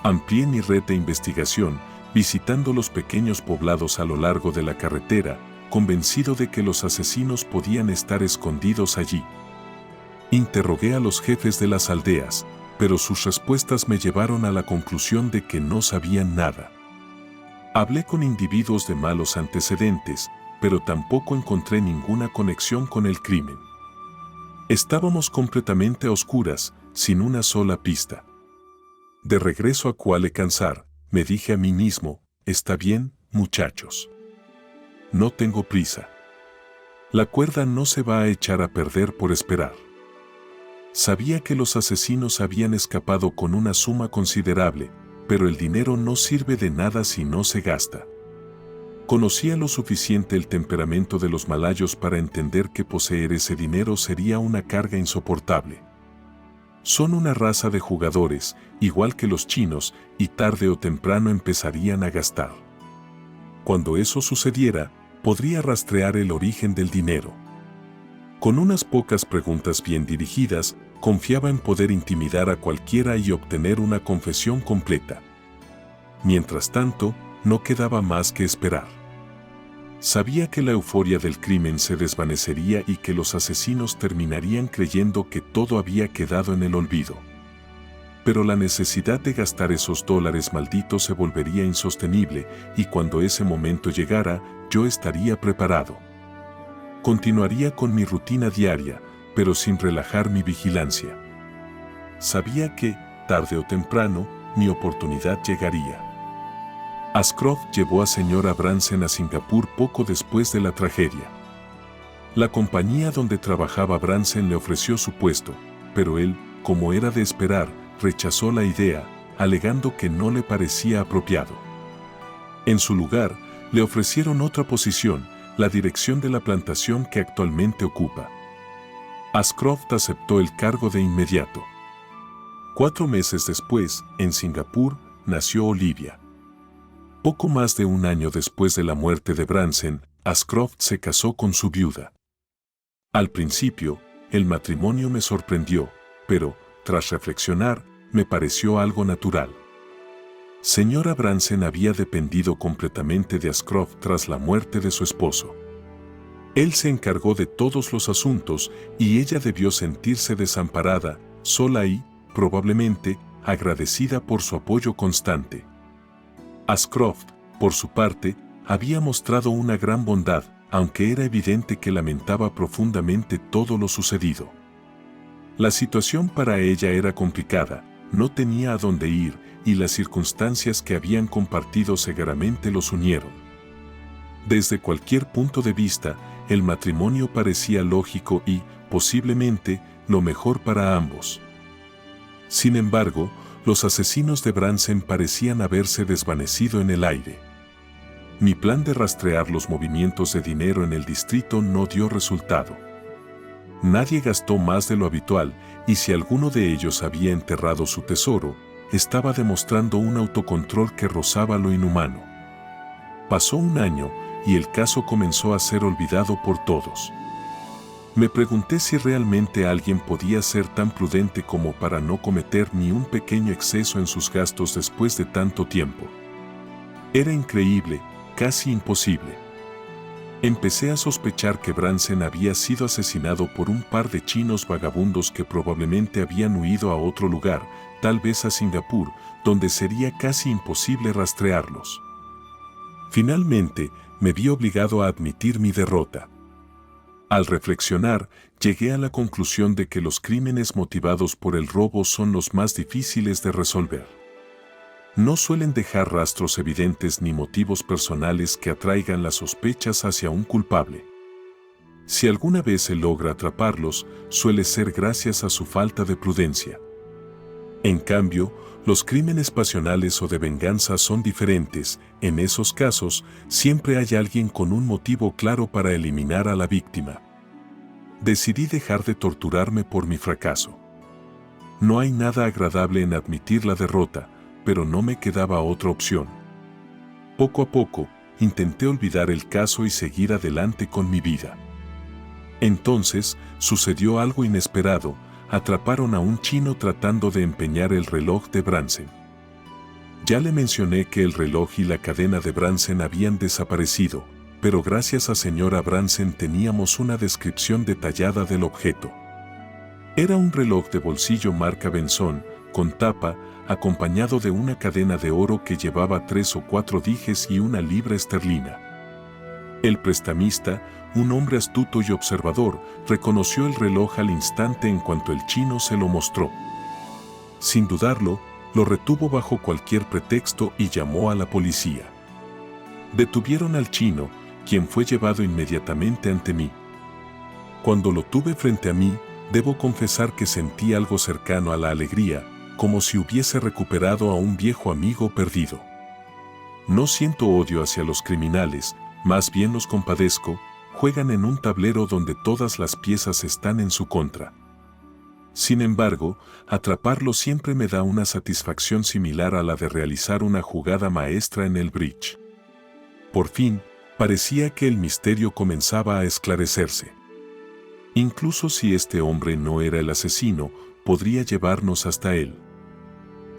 Amplié mi red de investigación, visitando los pequeños poblados a lo largo de la carretera, convencido de que los asesinos podían estar escondidos allí. Interrogué a los jefes de las aldeas, pero sus respuestas me llevaron a la conclusión de que no sabían nada. Hablé con individuos de malos antecedentes, pero tampoco encontré ninguna conexión con el crimen. Estábamos completamente a oscuras, sin una sola pista. De regreso a Kuala Kansar, me dije a mí mismo, está bien, muchachos. No tengo prisa. La cuerda no se va a echar a perder por esperar. Sabía que los asesinos habían escapado con una suma considerable, pero el dinero no sirve de nada si no se gasta. Conocía lo suficiente el temperamento de los malayos para entender que poseer ese dinero sería una carga insoportable. Son una raza de jugadores, igual que los chinos, y tarde o temprano empezarían a gastar. Cuando eso sucediera, podría rastrear el origen del dinero. Con unas pocas preguntas bien dirigidas, confiaba en poder intimidar a cualquiera y obtener una confesión completa. Mientras tanto, no quedaba más que esperar. Sabía que la euforia del crimen se desvanecería y que los asesinos terminarían creyendo que todo había quedado en el olvido. Pero la necesidad de gastar esos dólares malditos se volvería insostenible, y cuando ese momento llegara, yo estaría preparado. Continuaría con mi rutina diaria, pero sin relajar mi vigilancia. Sabía que, tarde o temprano, mi oportunidad llegaría. Ashcroft llevó a señora Branson a Singapur poco después de la tragedia. La compañía donde trabajaba Branson le ofreció su puesto, pero él, como era de esperar, rechazó la idea, alegando que no le parecía apropiado. En su lugar, le ofrecieron otra posición, la dirección de la plantación que actualmente ocupa. Ashcroft aceptó el cargo de inmediato. 4 meses después, en Singapur, nació Olivia. Poco más de un año después de la muerte de Branson, Ashcroft se casó con su viuda. Al principio, el matrimonio me sorprendió, pero, tras reflexionar, me pareció algo natural. Señora Branson había dependido completamente de Ashcroft tras la muerte de su esposo. Él se encargó de todos los asuntos y ella debió sentirse desamparada, sola y, probablemente, agradecida por su apoyo constante. Ashcroft, por su parte, había mostrado una gran bondad, aunque era evidente que lamentaba profundamente todo lo sucedido. La situación para ella era complicada, no tenía a dónde ir, y las circunstancias que habían compartido cegaramente los unieron. Desde cualquier punto de vista, el matrimonio parecía lógico y, posiblemente, lo mejor para ambos. Sin embargo, los asesinos de Branson parecían haberse desvanecido en el aire. Mi plan de rastrear los movimientos de dinero en el distrito no dio resultado. Nadie gastó más de lo habitual, y si alguno de ellos había enterrado su tesoro, estaba demostrando un autocontrol que rozaba lo inhumano. Pasó un año, y el caso comenzó a ser olvidado por todos. Me pregunté si realmente alguien podía ser tan prudente como para no cometer ni un pequeño exceso en sus gastos después de tanto tiempo. Era increíble, casi imposible. Empecé a sospechar que Branson había sido asesinado por un par de chinos vagabundos que probablemente habían huido a otro lugar, tal vez a Singapur, donde sería casi imposible rastrearlos. Finalmente, me vi obligado a admitir mi derrota. Al reflexionar, llegué a la conclusión de que los crímenes motivados por el robo son los más difíciles de resolver. No suelen dejar rastros evidentes ni motivos personales que atraigan las sospechas hacia un culpable. Si alguna vez él logra atraparlos, suele ser gracias a su falta de prudencia. En cambio, los crímenes pasionales o de venganza son diferentes. En esos casos, siempre hay alguien con un motivo claro para eliminar a la víctima. Decidí dejar de torturarme por mi fracaso. No hay nada agradable en admitir la derrota, pero no me quedaba otra opción. Poco a poco, intenté olvidar el caso y seguir adelante con mi vida. Entonces, sucedió algo inesperado. Atraparon a un chino tratando de empeñar el reloj de Bransen. Ya le mencioné que el reloj y la cadena de Bransen habían desaparecido, pero gracias a señora Bransen teníamos una descripción detallada del objeto. Era un reloj de bolsillo marca Benson, con tapa, acompañado de una cadena de oro que llevaba 3 o 4 dijes y 1 libra esterlina. El prestamista, un hombre astuto y observador, reconoció el reloj al instante en cuanto el chino se lo mostró. Sin dudarlo, lo retuvo bajo cualquier pretexto y llamó a la policía. Detuvieron al chino, quien fue llevado inmediatamente ante mí. Cuando lo tuve frente a mí, debo confesar que sentí algo cercano a la alegría, como si hubiese recuperado a un viejo amigo perdido. No siento odio hacia los criminales, más bien los compadezco. Juegan en un tablero donde todas las piezas están en su contra. Sin embargo, atraparlo siempre me da una satisfacción similar a la de realizar una jugada maestra en el bridge. Por fin, parecía que el misterio comenzaba a esclarecerse. Incluso si este hombre no era el asesino, podría llevarnos hasta él.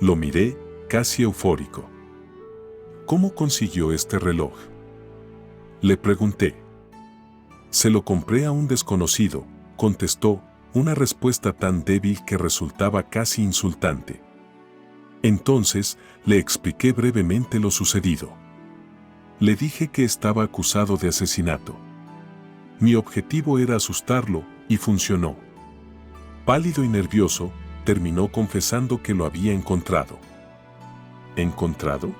Lo miré, casi eufórico. ¿Cómo consiguió este reloj?, le pregunté. Se lo compré a un desconocido, contestó, una respuesta tan débil que resultaba casi insultante. Entonces, le expliqué brevemente lo sucedido. Le dije que estaba acusado de asesinato. Mi objetivo era asustarlo, y funcionó. Pálido y nervioso, terminó confesando que lo había encontrado. ¿Encontrado?,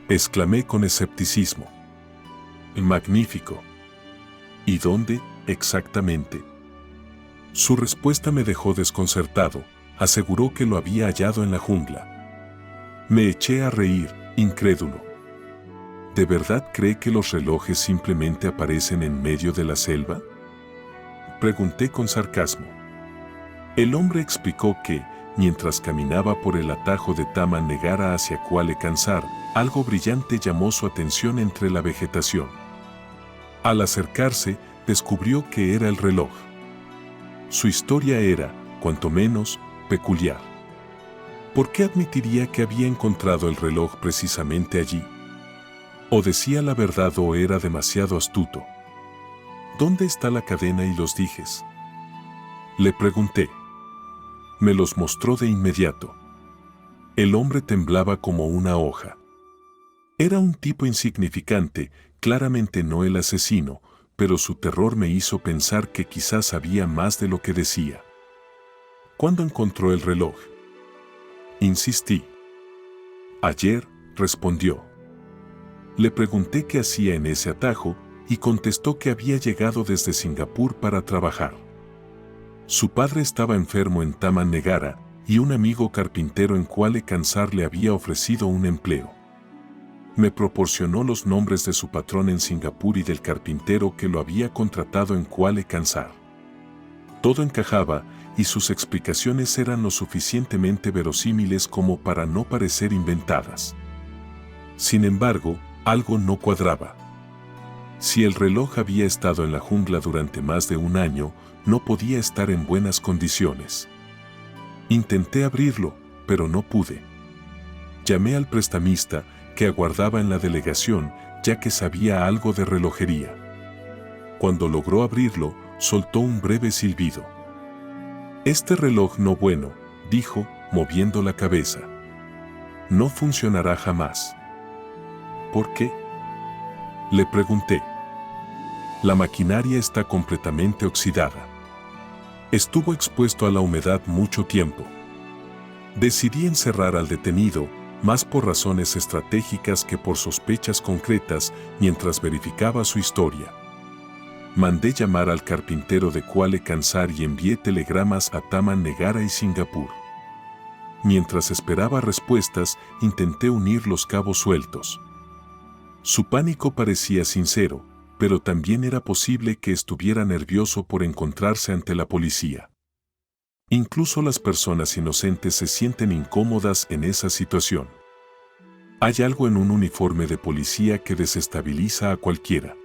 exclamé con escepticismo. Magnífico. ¿Y dónde, exactamente? Su respuesta me dejó desconcertado. Aseguró que lo había hallado en la jungla. Me eché a reír, incrédulo. ¿De verdad cree que los relojes simplemente aparecen en medio de la selva?, pregunté con sarcasmo. El hombre explicó que, mientras caminaba por el atajo de Taman Negara hacia Kuala Kansar, algo brillante llamó su atención entre la vegetación. Al acercarse, descubrió que era el reloj. Su historia era, cuanto menos, peculiar. ¿Por qué admitiría que había encontrado el reloj precisamente allí? ¿O decía la verdad o era demasiado astuto? ¿Dónde está la cadena y los dijes?, le pregunté. Me los mostró de inmediato. El hombre temblaba como una hoja. Era un tipo insignificante, claramente no el asesino, pero su terror me hizo pensar que quizás sabía más de lo que decía. ¿Cuándo encontró el reloj?, insistí. Ayer, respondió. Le pregunté qué hacía en ese atajo y contestó que había llegado desde Singapur para trabajar. Su padre estaba enfermo en Taman Negara y un amigo carpintero en Kuala Kansar le había ofrecido un empleo. Me proporcionó los nombres de su patrón en Singapur y del carpintero que lo había contratado en Kuala Kansar. Todo encajaba y sus explicaciones eran lo suficientemente verosímiles como para no parecer inventadas. Sin embargo, algo no cuadraba. Si el reloj había estado en la jungla durante más de un año, no podía estar en buenas condiciones. Intenté abrirlo, pero no pude. Llamé al prestamista, que aguardaba en la delegación, ya que sabía algo de relojería. Cuando logró abrirlo, soltó un breve silbido. Este reloj no bueno, dijo, moviendo la cabeza. No funcionará jamás. ¿Por qué?, le pregunté. La maquinaria está completamente oxidada. Estuvo expuesto a la humedad mucho tiempo. Decidí encerrar al detenido, más por razones estratégicas que por sospechas concretas, mientras verificaba su historia. Mandé llamar al carpintero de Kuala Kansar y envié telegramas a Taman Negara y Singapur. Mientras esperaba respuestas, intenté unir los cabos sueltos. Su pánico parecía sincero, pero también era posible que estuviera nervioso por encontrarse ante la policía. Incluso las personas inocentes se sienten incómodas en esa situación. Hay algo en un uniforme de policía que desestabiliza a cualquiera.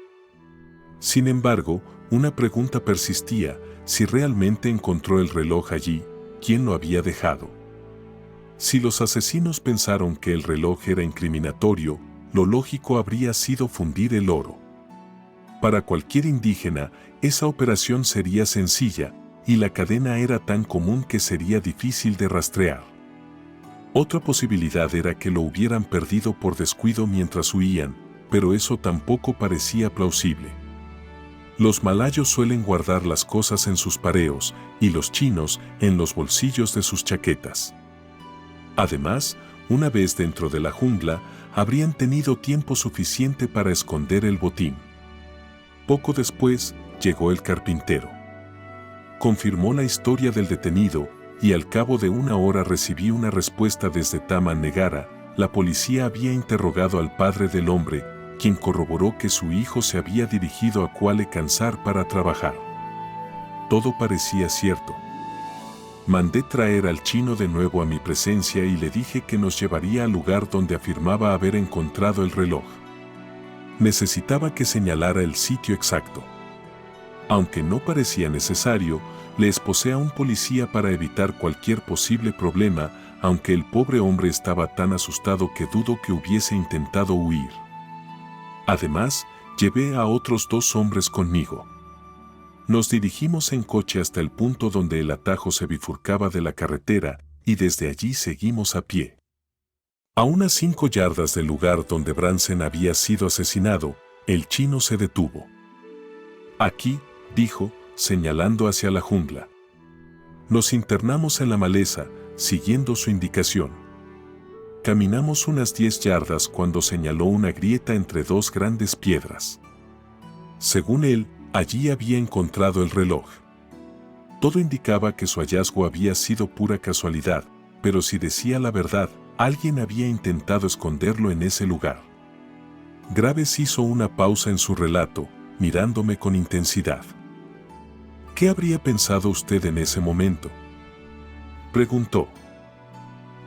Sin embargo, una pregunta persistía: si realmente encontró el reloj allí, ¿quién lo había dejado? Si los asesinos pensaron que el reloj era incriminatorio, lo lógico habría sido fundir el oro. Para cualquier indígena, esa operación sería sencilla, y la cadena era tan común que sería difícil de rastrear. Otra posibilidad era que lo hubieran perdido por descuido mientras huían, pero eso tampoco parecía plausible. Los malayos suelen guardar las cosas en sus pareos, y los chinos en los bolsillos de sus chaquetas. Además, una vez dentro de la jungla, habrían tenido tiempo suficiente para esconder el botín. Poco después, llegó el carpintero. Confirmó la historia del detenido, y al cabo de una hora recibí una respuesta desde Taman Negara. La policía había interrogado al padre del hombre, quien corroboró que su hijo se había dirigido a Kuala Kansar para trabajar. Todo parecía cierto. Mandé traer al chino de nuevo a mi presencia y le dije que nos llevaría al lugar donde afirmaba haber encontrado el reloj. Necesitaba que señalara el sitio exacto. Aunque no parecía necesario, le esposé a un policía para evitar cualquier posible problema, aunque el pobre hombre estaba tan asustado que dudo que hubiese intentado huir. Además, llevé a otros 2 hombres conmigo. Nos dirigimos en coche hasta el punto donde el atajo se bifurcaba de la carretera, y desde allí seguimos a pie. A unas 5 yardas del lugar donde Bransen había sido asesinado, el chino se detuvo. «Aquí», dijo, señalando hacia la jungla. Nos internamos en la maleza, siguiendo su indicación. Caminamos unas 10 yardas cuando señaló una grieta entre 2 grandes piedras. Según él, allí había encontrado el reloj. Todo indicaba que su hallazgo había sido pura casualidad, pero si decía la verdad, alguien había intentado esconderlo en ese lugar. Graves hizo una pausa en su relato, mirándome con intensidad. ¿Qué habría pensado usted en ese momento?, preguntó.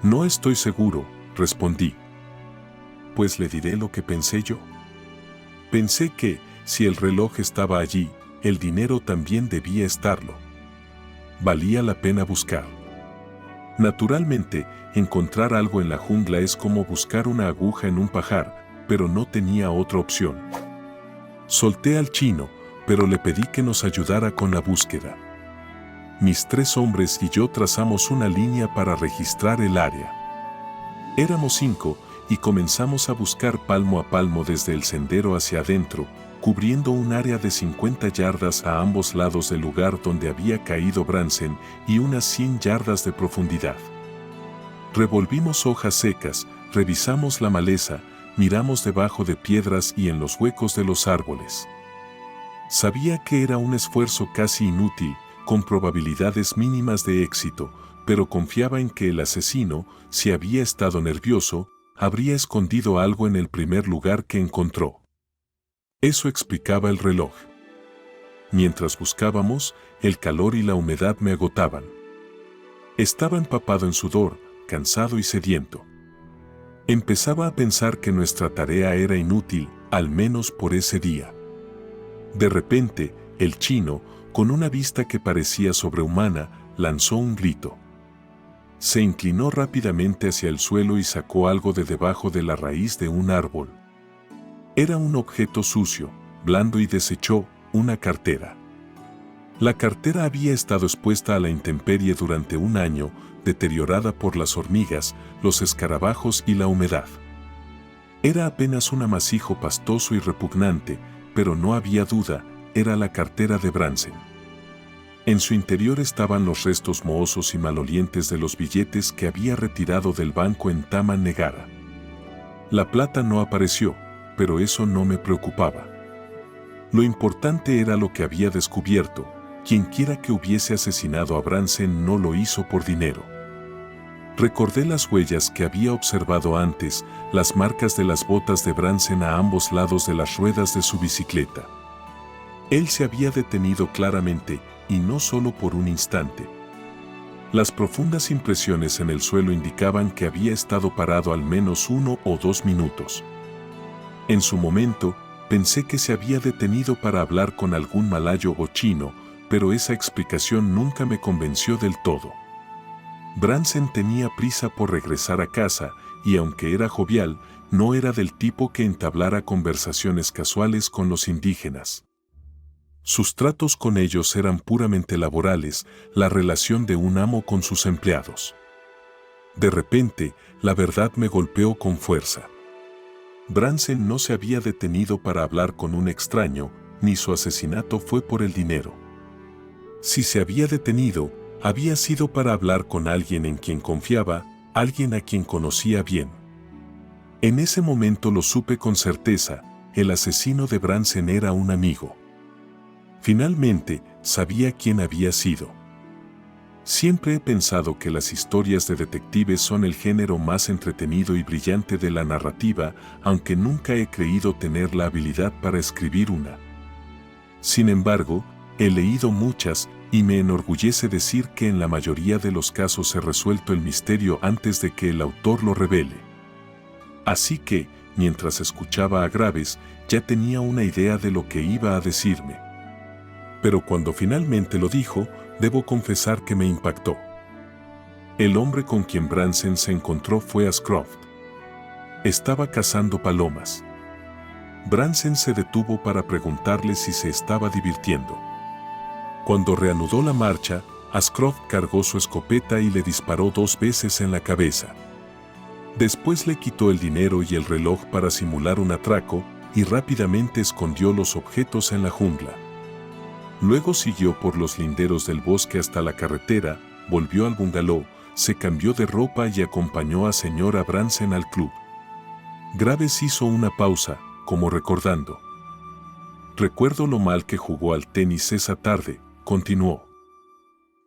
No estoy seguro, respondí. Pues le diré lo que pensé yo. Pensé que, si el reloj estaba allí, el dinero también debía estarlo. Valía la pena buscar. Naturalmente, encontrar algo en la jungla es como buscar una aguja en un pajar, pero no tenía otra opción. Solté al chino, pero le pedí que nos ayudara con la búsqueda. Mis 3 hombres y yo trazamos una línea para registrar el área. Éramos 5, y comenzamos a buscar palmo a palmo desde el sendero hacia adentro, cubriendo un área de 50 yardas a ambos lados del lugar donde había caído Bransen y unas 100 yardas de profundidad. Revolvimos hojas secas, revisamos la maleza, miramos debajo de piedras y en los huecos de los árboles. Sabía que era un esfuerzo casi inútil, con probabilidades mínimas de éxito, pero confiaba en que el asesino, si había estado nervioso, habría escondido algo en el primer lugar que encontró. Eso explicaba el reloj. Mientras buscábamos, el calor y la humedad me agotaban. Estaba empapado en sudor, cansado y sediento. Empezaba a pensar que nuestra tarea era inútil, al menos por ese día. De repente, el chino, con una vista que parecía sobrehumana, lanzó un grito. Se inclinó rápidamente hacia el suelo y sacó algo de debajo de la raíz de un árbol. Era un objeto sucio, blando y deshecho, una cartera. La cartera había estado expuesta a la intemperie durante un año, deteriorada por las hormigas, los escarabajos y la humedad. Era apenas un amasijo pastoso y repugnante, pero no había duda, era la cartera de Bransen. En su interior estaban los restos mohosos y malolientes de los billetes que había retirado del banco en Taman Negara. La plata no apareció, pero eso no me preocupaba. Lo importante era lo que había descubierto: quienquiera que hubiese asesinado a Branson no lo hizo por dinero. Recordé las huellas que había observado antes, las marcas de las botas de Branson a ambos lados de las ruedas de su bicicleta. Él se había detenido claramente, y no solo por un instante. Las profundas impresiones en el suelo indicaban que había estado parado al menos 1 o 2 minutos. En su momento, pensé que se había detenido para hablar con algún malayo o chino, pero esa explicación nunca me convenció del todo. Branson tenía prisa por regresar a casa, y aunque era jovial, no era del tipo que entablara conversaciones casuales con los indígenas. Sus tratos con ellos eran puramente laborales, la relación de un amo con sus empleados. De repente, la verdad me golpeó con fuerza. Branson no se había detenido para hablar con un extraño, ni su asesinato fue por el dinero. Si se había detenido, había sido para hablar con alguien en quien confiaba, alguien a quien conocía bien. En ese momento lo supe con certeza: el asesino de Branson era un amigo. Finalmente, sabía quién había sido. Siempre he pensado que las historias de detectives son el género más entretenido y brillante de la narrativa, aunque nunca he creído tener la habilidad para escribir una. Sin embargo, he leído muchas, y me enorgullece decir que en la mayoría de los casos he resuelto el misterio antes de que el autor lo revele. Así que, mientras escuchaba a Graves, ya tenía una idea de lo que iba a decirme. Pero cuando finalmente lo dijo, debo confesar que me impactó. El hombre con quien Branson se encontró fue Ashcroft. Estaba cazando palomas. Branson se detuvo para preguntarle si se estaba divirtiendo. Cuando reanudó la marcha, Ashcroft cargó su escopeta y le disparó 2 veces en la cabeza. Después le quitó el dinero y el reloj para simular un atraco, y rápidamente escondió los objetos en la jungla. Luego siguió por los linderos del bosque hasta la carretera, volvió al bungalow, se cambió de ropa y acompañó a señora Branson al club. Graves hizo una pausa, como recordando. Recuerdo lo mal que jugó al tenis esa tarde, continuó.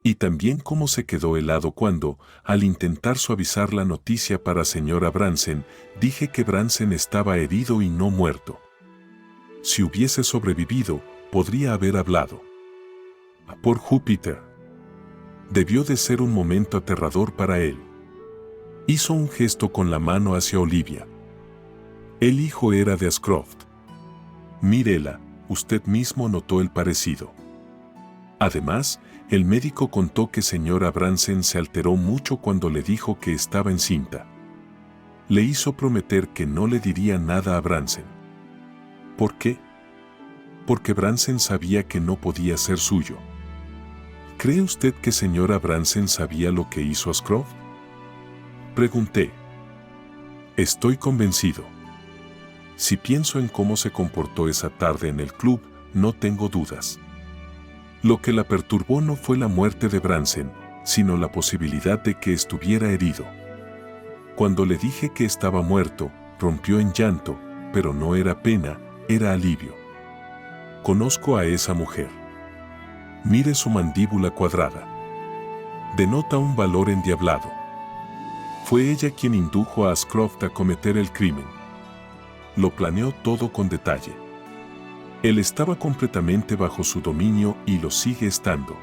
Y también cómo se quedó helado cuando, al intentar suavizar la noticia para señora Branson, dije que Branson estaba herido y no muerto. Si hubiese sobrevivido, podría haber hablado. Por Júpiter. Debió de ser un momento aterrador para él. Hizo un gesto con la mano hacia Olivia. El hijo era de Ashcroft. Mírela, usted mismo notó el parecido. Además, el médico contó que señora Branson se alteró mucho cuando le dijo que estaba encinta. Le hizo prometer que no le diría nada a Branson. ¿Por qué? Porque Branson sabía que no podía ser suyo. ¿Cree usted que señora Branson sabía lo que hizo Ashcroft? Pregunté. Estoy convencido. Si pienso en cómo se comportó esa tarde en el club, no tengo dudas. Lo que la perturbó no fue la muerte de Branson, sino la posibilidad de que estuviera herido. Cuando le dije que estaba muerto, rompió en llanto, pero no era pena, era alivio. Conozco a esa mujer. Mire su mandíbula cuadrada. Denota un valor endiablado. Fue ella quien indujo a Ashcroft a cometer el crimen. Lo planeó todo con detalle. Él estaba completamente bajo su dominio y lo sigue estando.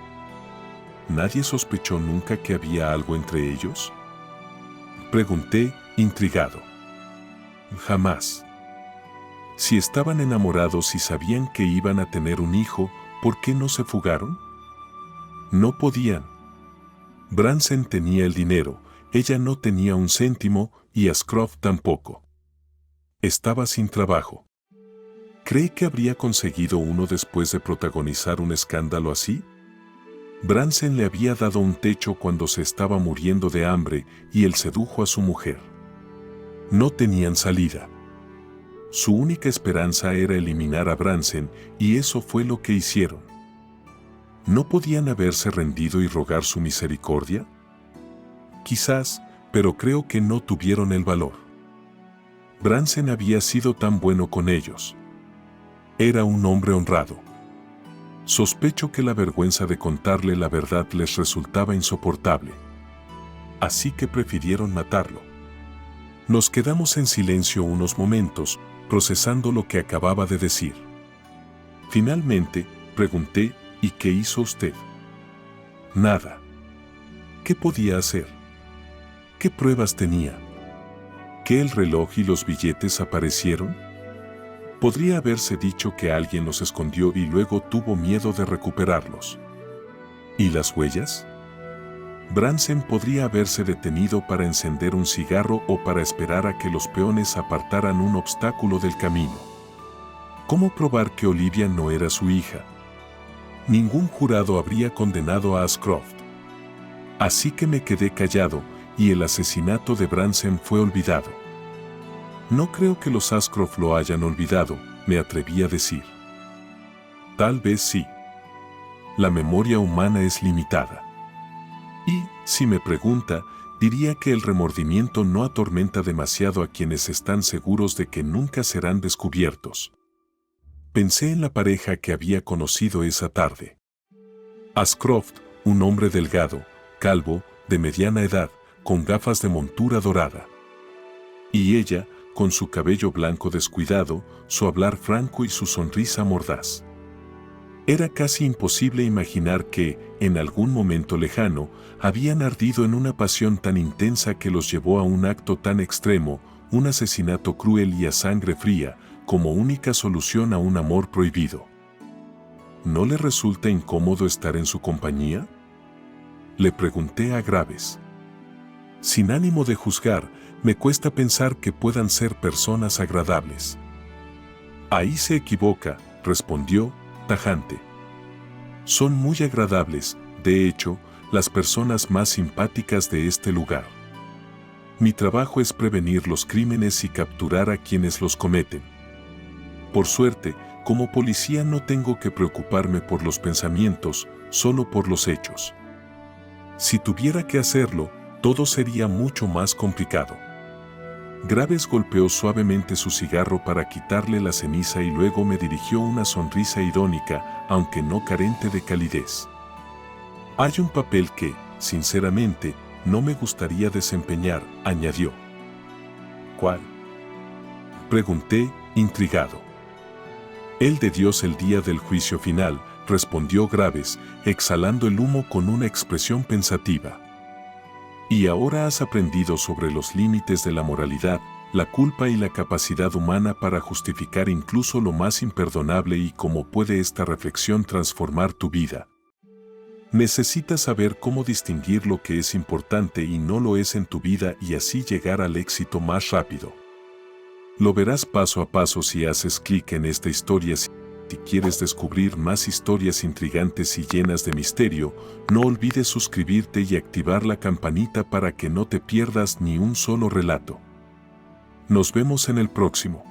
¿Nadie sospechó nunca que había algo entre ellos? Pregunté, intrigado. Jamás. Si estaban enamorados y sabían que iban a tener un hijo, ¿por qué no se fugaron? No podían. Branson tenía el dinero, ella no tenía un céntimo y Ashcroft tampoco. Estaba sin trabajo. ¿Cree que habría conseguido uno después de protagonizar un escándalo así? Branson le había dado un techo cuando se estaba muriendo de hambre y él sedujo a su mujer. No tenían salida. Su única esperanza era eliminar a Branson y eso fue lo que hicieron. ¿No podían haberse rendido y rogar su misericordia? Quizás, pero creo que no tuvieron el valor. Branson había sido tan bueno con ellos. Era un hombre honrado. Sospecho que la vergüenza de contarle la verdad les resultaba insoportable. Así que prefirieron matarlo. Nos quedamos en silencio unos momentos, procesando lo que acababa de decir. Finalmente, pregunté, ¿y qué hizo usted? Nada. ¿Qué podía hacer? ¿Qué pruebas tenía? ¿Que el reloj y los billetes aparecieron? Podría haberse dicho que alguien los escondió y luego tuvo miedo de recuperarlos. ¿Y las huellas? Bransen podría haberse detenido para encender un cigarro o para esperar a que los peones apartaran un obstáculo del camino. ¿Cómo probar que Olivia no era su hija? Ningún jurado habría condenado a Ashcroft. Así que me quedé callado y el asesinato de Bransen fue olvidado. No creo que los Ashcroft lo hayan olvidado, me atreví a decir. Tal vez sí. La memoria humana es limitada. Y, si me pregunta, diría que el remordimiento no atormenta demasiado a quienes están seguros de que nunca serán descubiertos. Pensé en la pareja que había conocido esa tarde. Ashcroft, un hombre delgado, calvo, de mediana edad, con gafas de montura dorada. Y ella, con su cabello blanco descuidado, su hablar franco y su sonrisa mordaz. Era casi imposible imaginar que, en algún momento lejano, habían ardido en una pasión tan intensa que los llevó a un acto tan extremo, un asesinato cruel y a sangre fría, como única solución a un amor prohibido. ¿No le resulta incómodo estar en su compañía? Le pregunté a Graves. Sin ánimo de juzgar, me cuesta pensar que puedan ser personas agradables. Ahí se equivoca, respondió, tajante. Son muy agradables, de hecho, las personas más simpáticas de este lugar. Mi trabajo es prevenir los crímenes y capturar a quienes los cometen. Por suerte, como policía no tengo que preocuparme por los pensamientos, solo por los hechos. Si tuviera que hacerlo, todo sería mucho más complicado. Graves golpeó suavemente su cigarro para quitarle la ceniza y luego me dirigió una sonrisa irónica, aunque no carente de calidez. Hay un papel que, sinceramente, no me gustaría desempeñar, añadió. ¿Cuál? Pregunté, intrigado. El de Dios el día del juicio final, respondió Graves, exhalando el humo con una expresión pensativa. Y ahora has aprendido sobre los límites de la moralidad, la culpa y la capacidad humana para justificar incluso lo más imperdonable y cómo puede esta reflexión transformar tu vida. Necesitas saber cómo distinguir lo que es importante y no lo es en tu vida y así llegar al éxito más rápido. Lo verás paso a paso si haces clic en esta historia. Si quieres descubrir más historias intrigantes y llenas de misterio, no olvides suscribirte y activar la campanita para que no te pierdas ni un solo relato. Nos vemos en el próximo.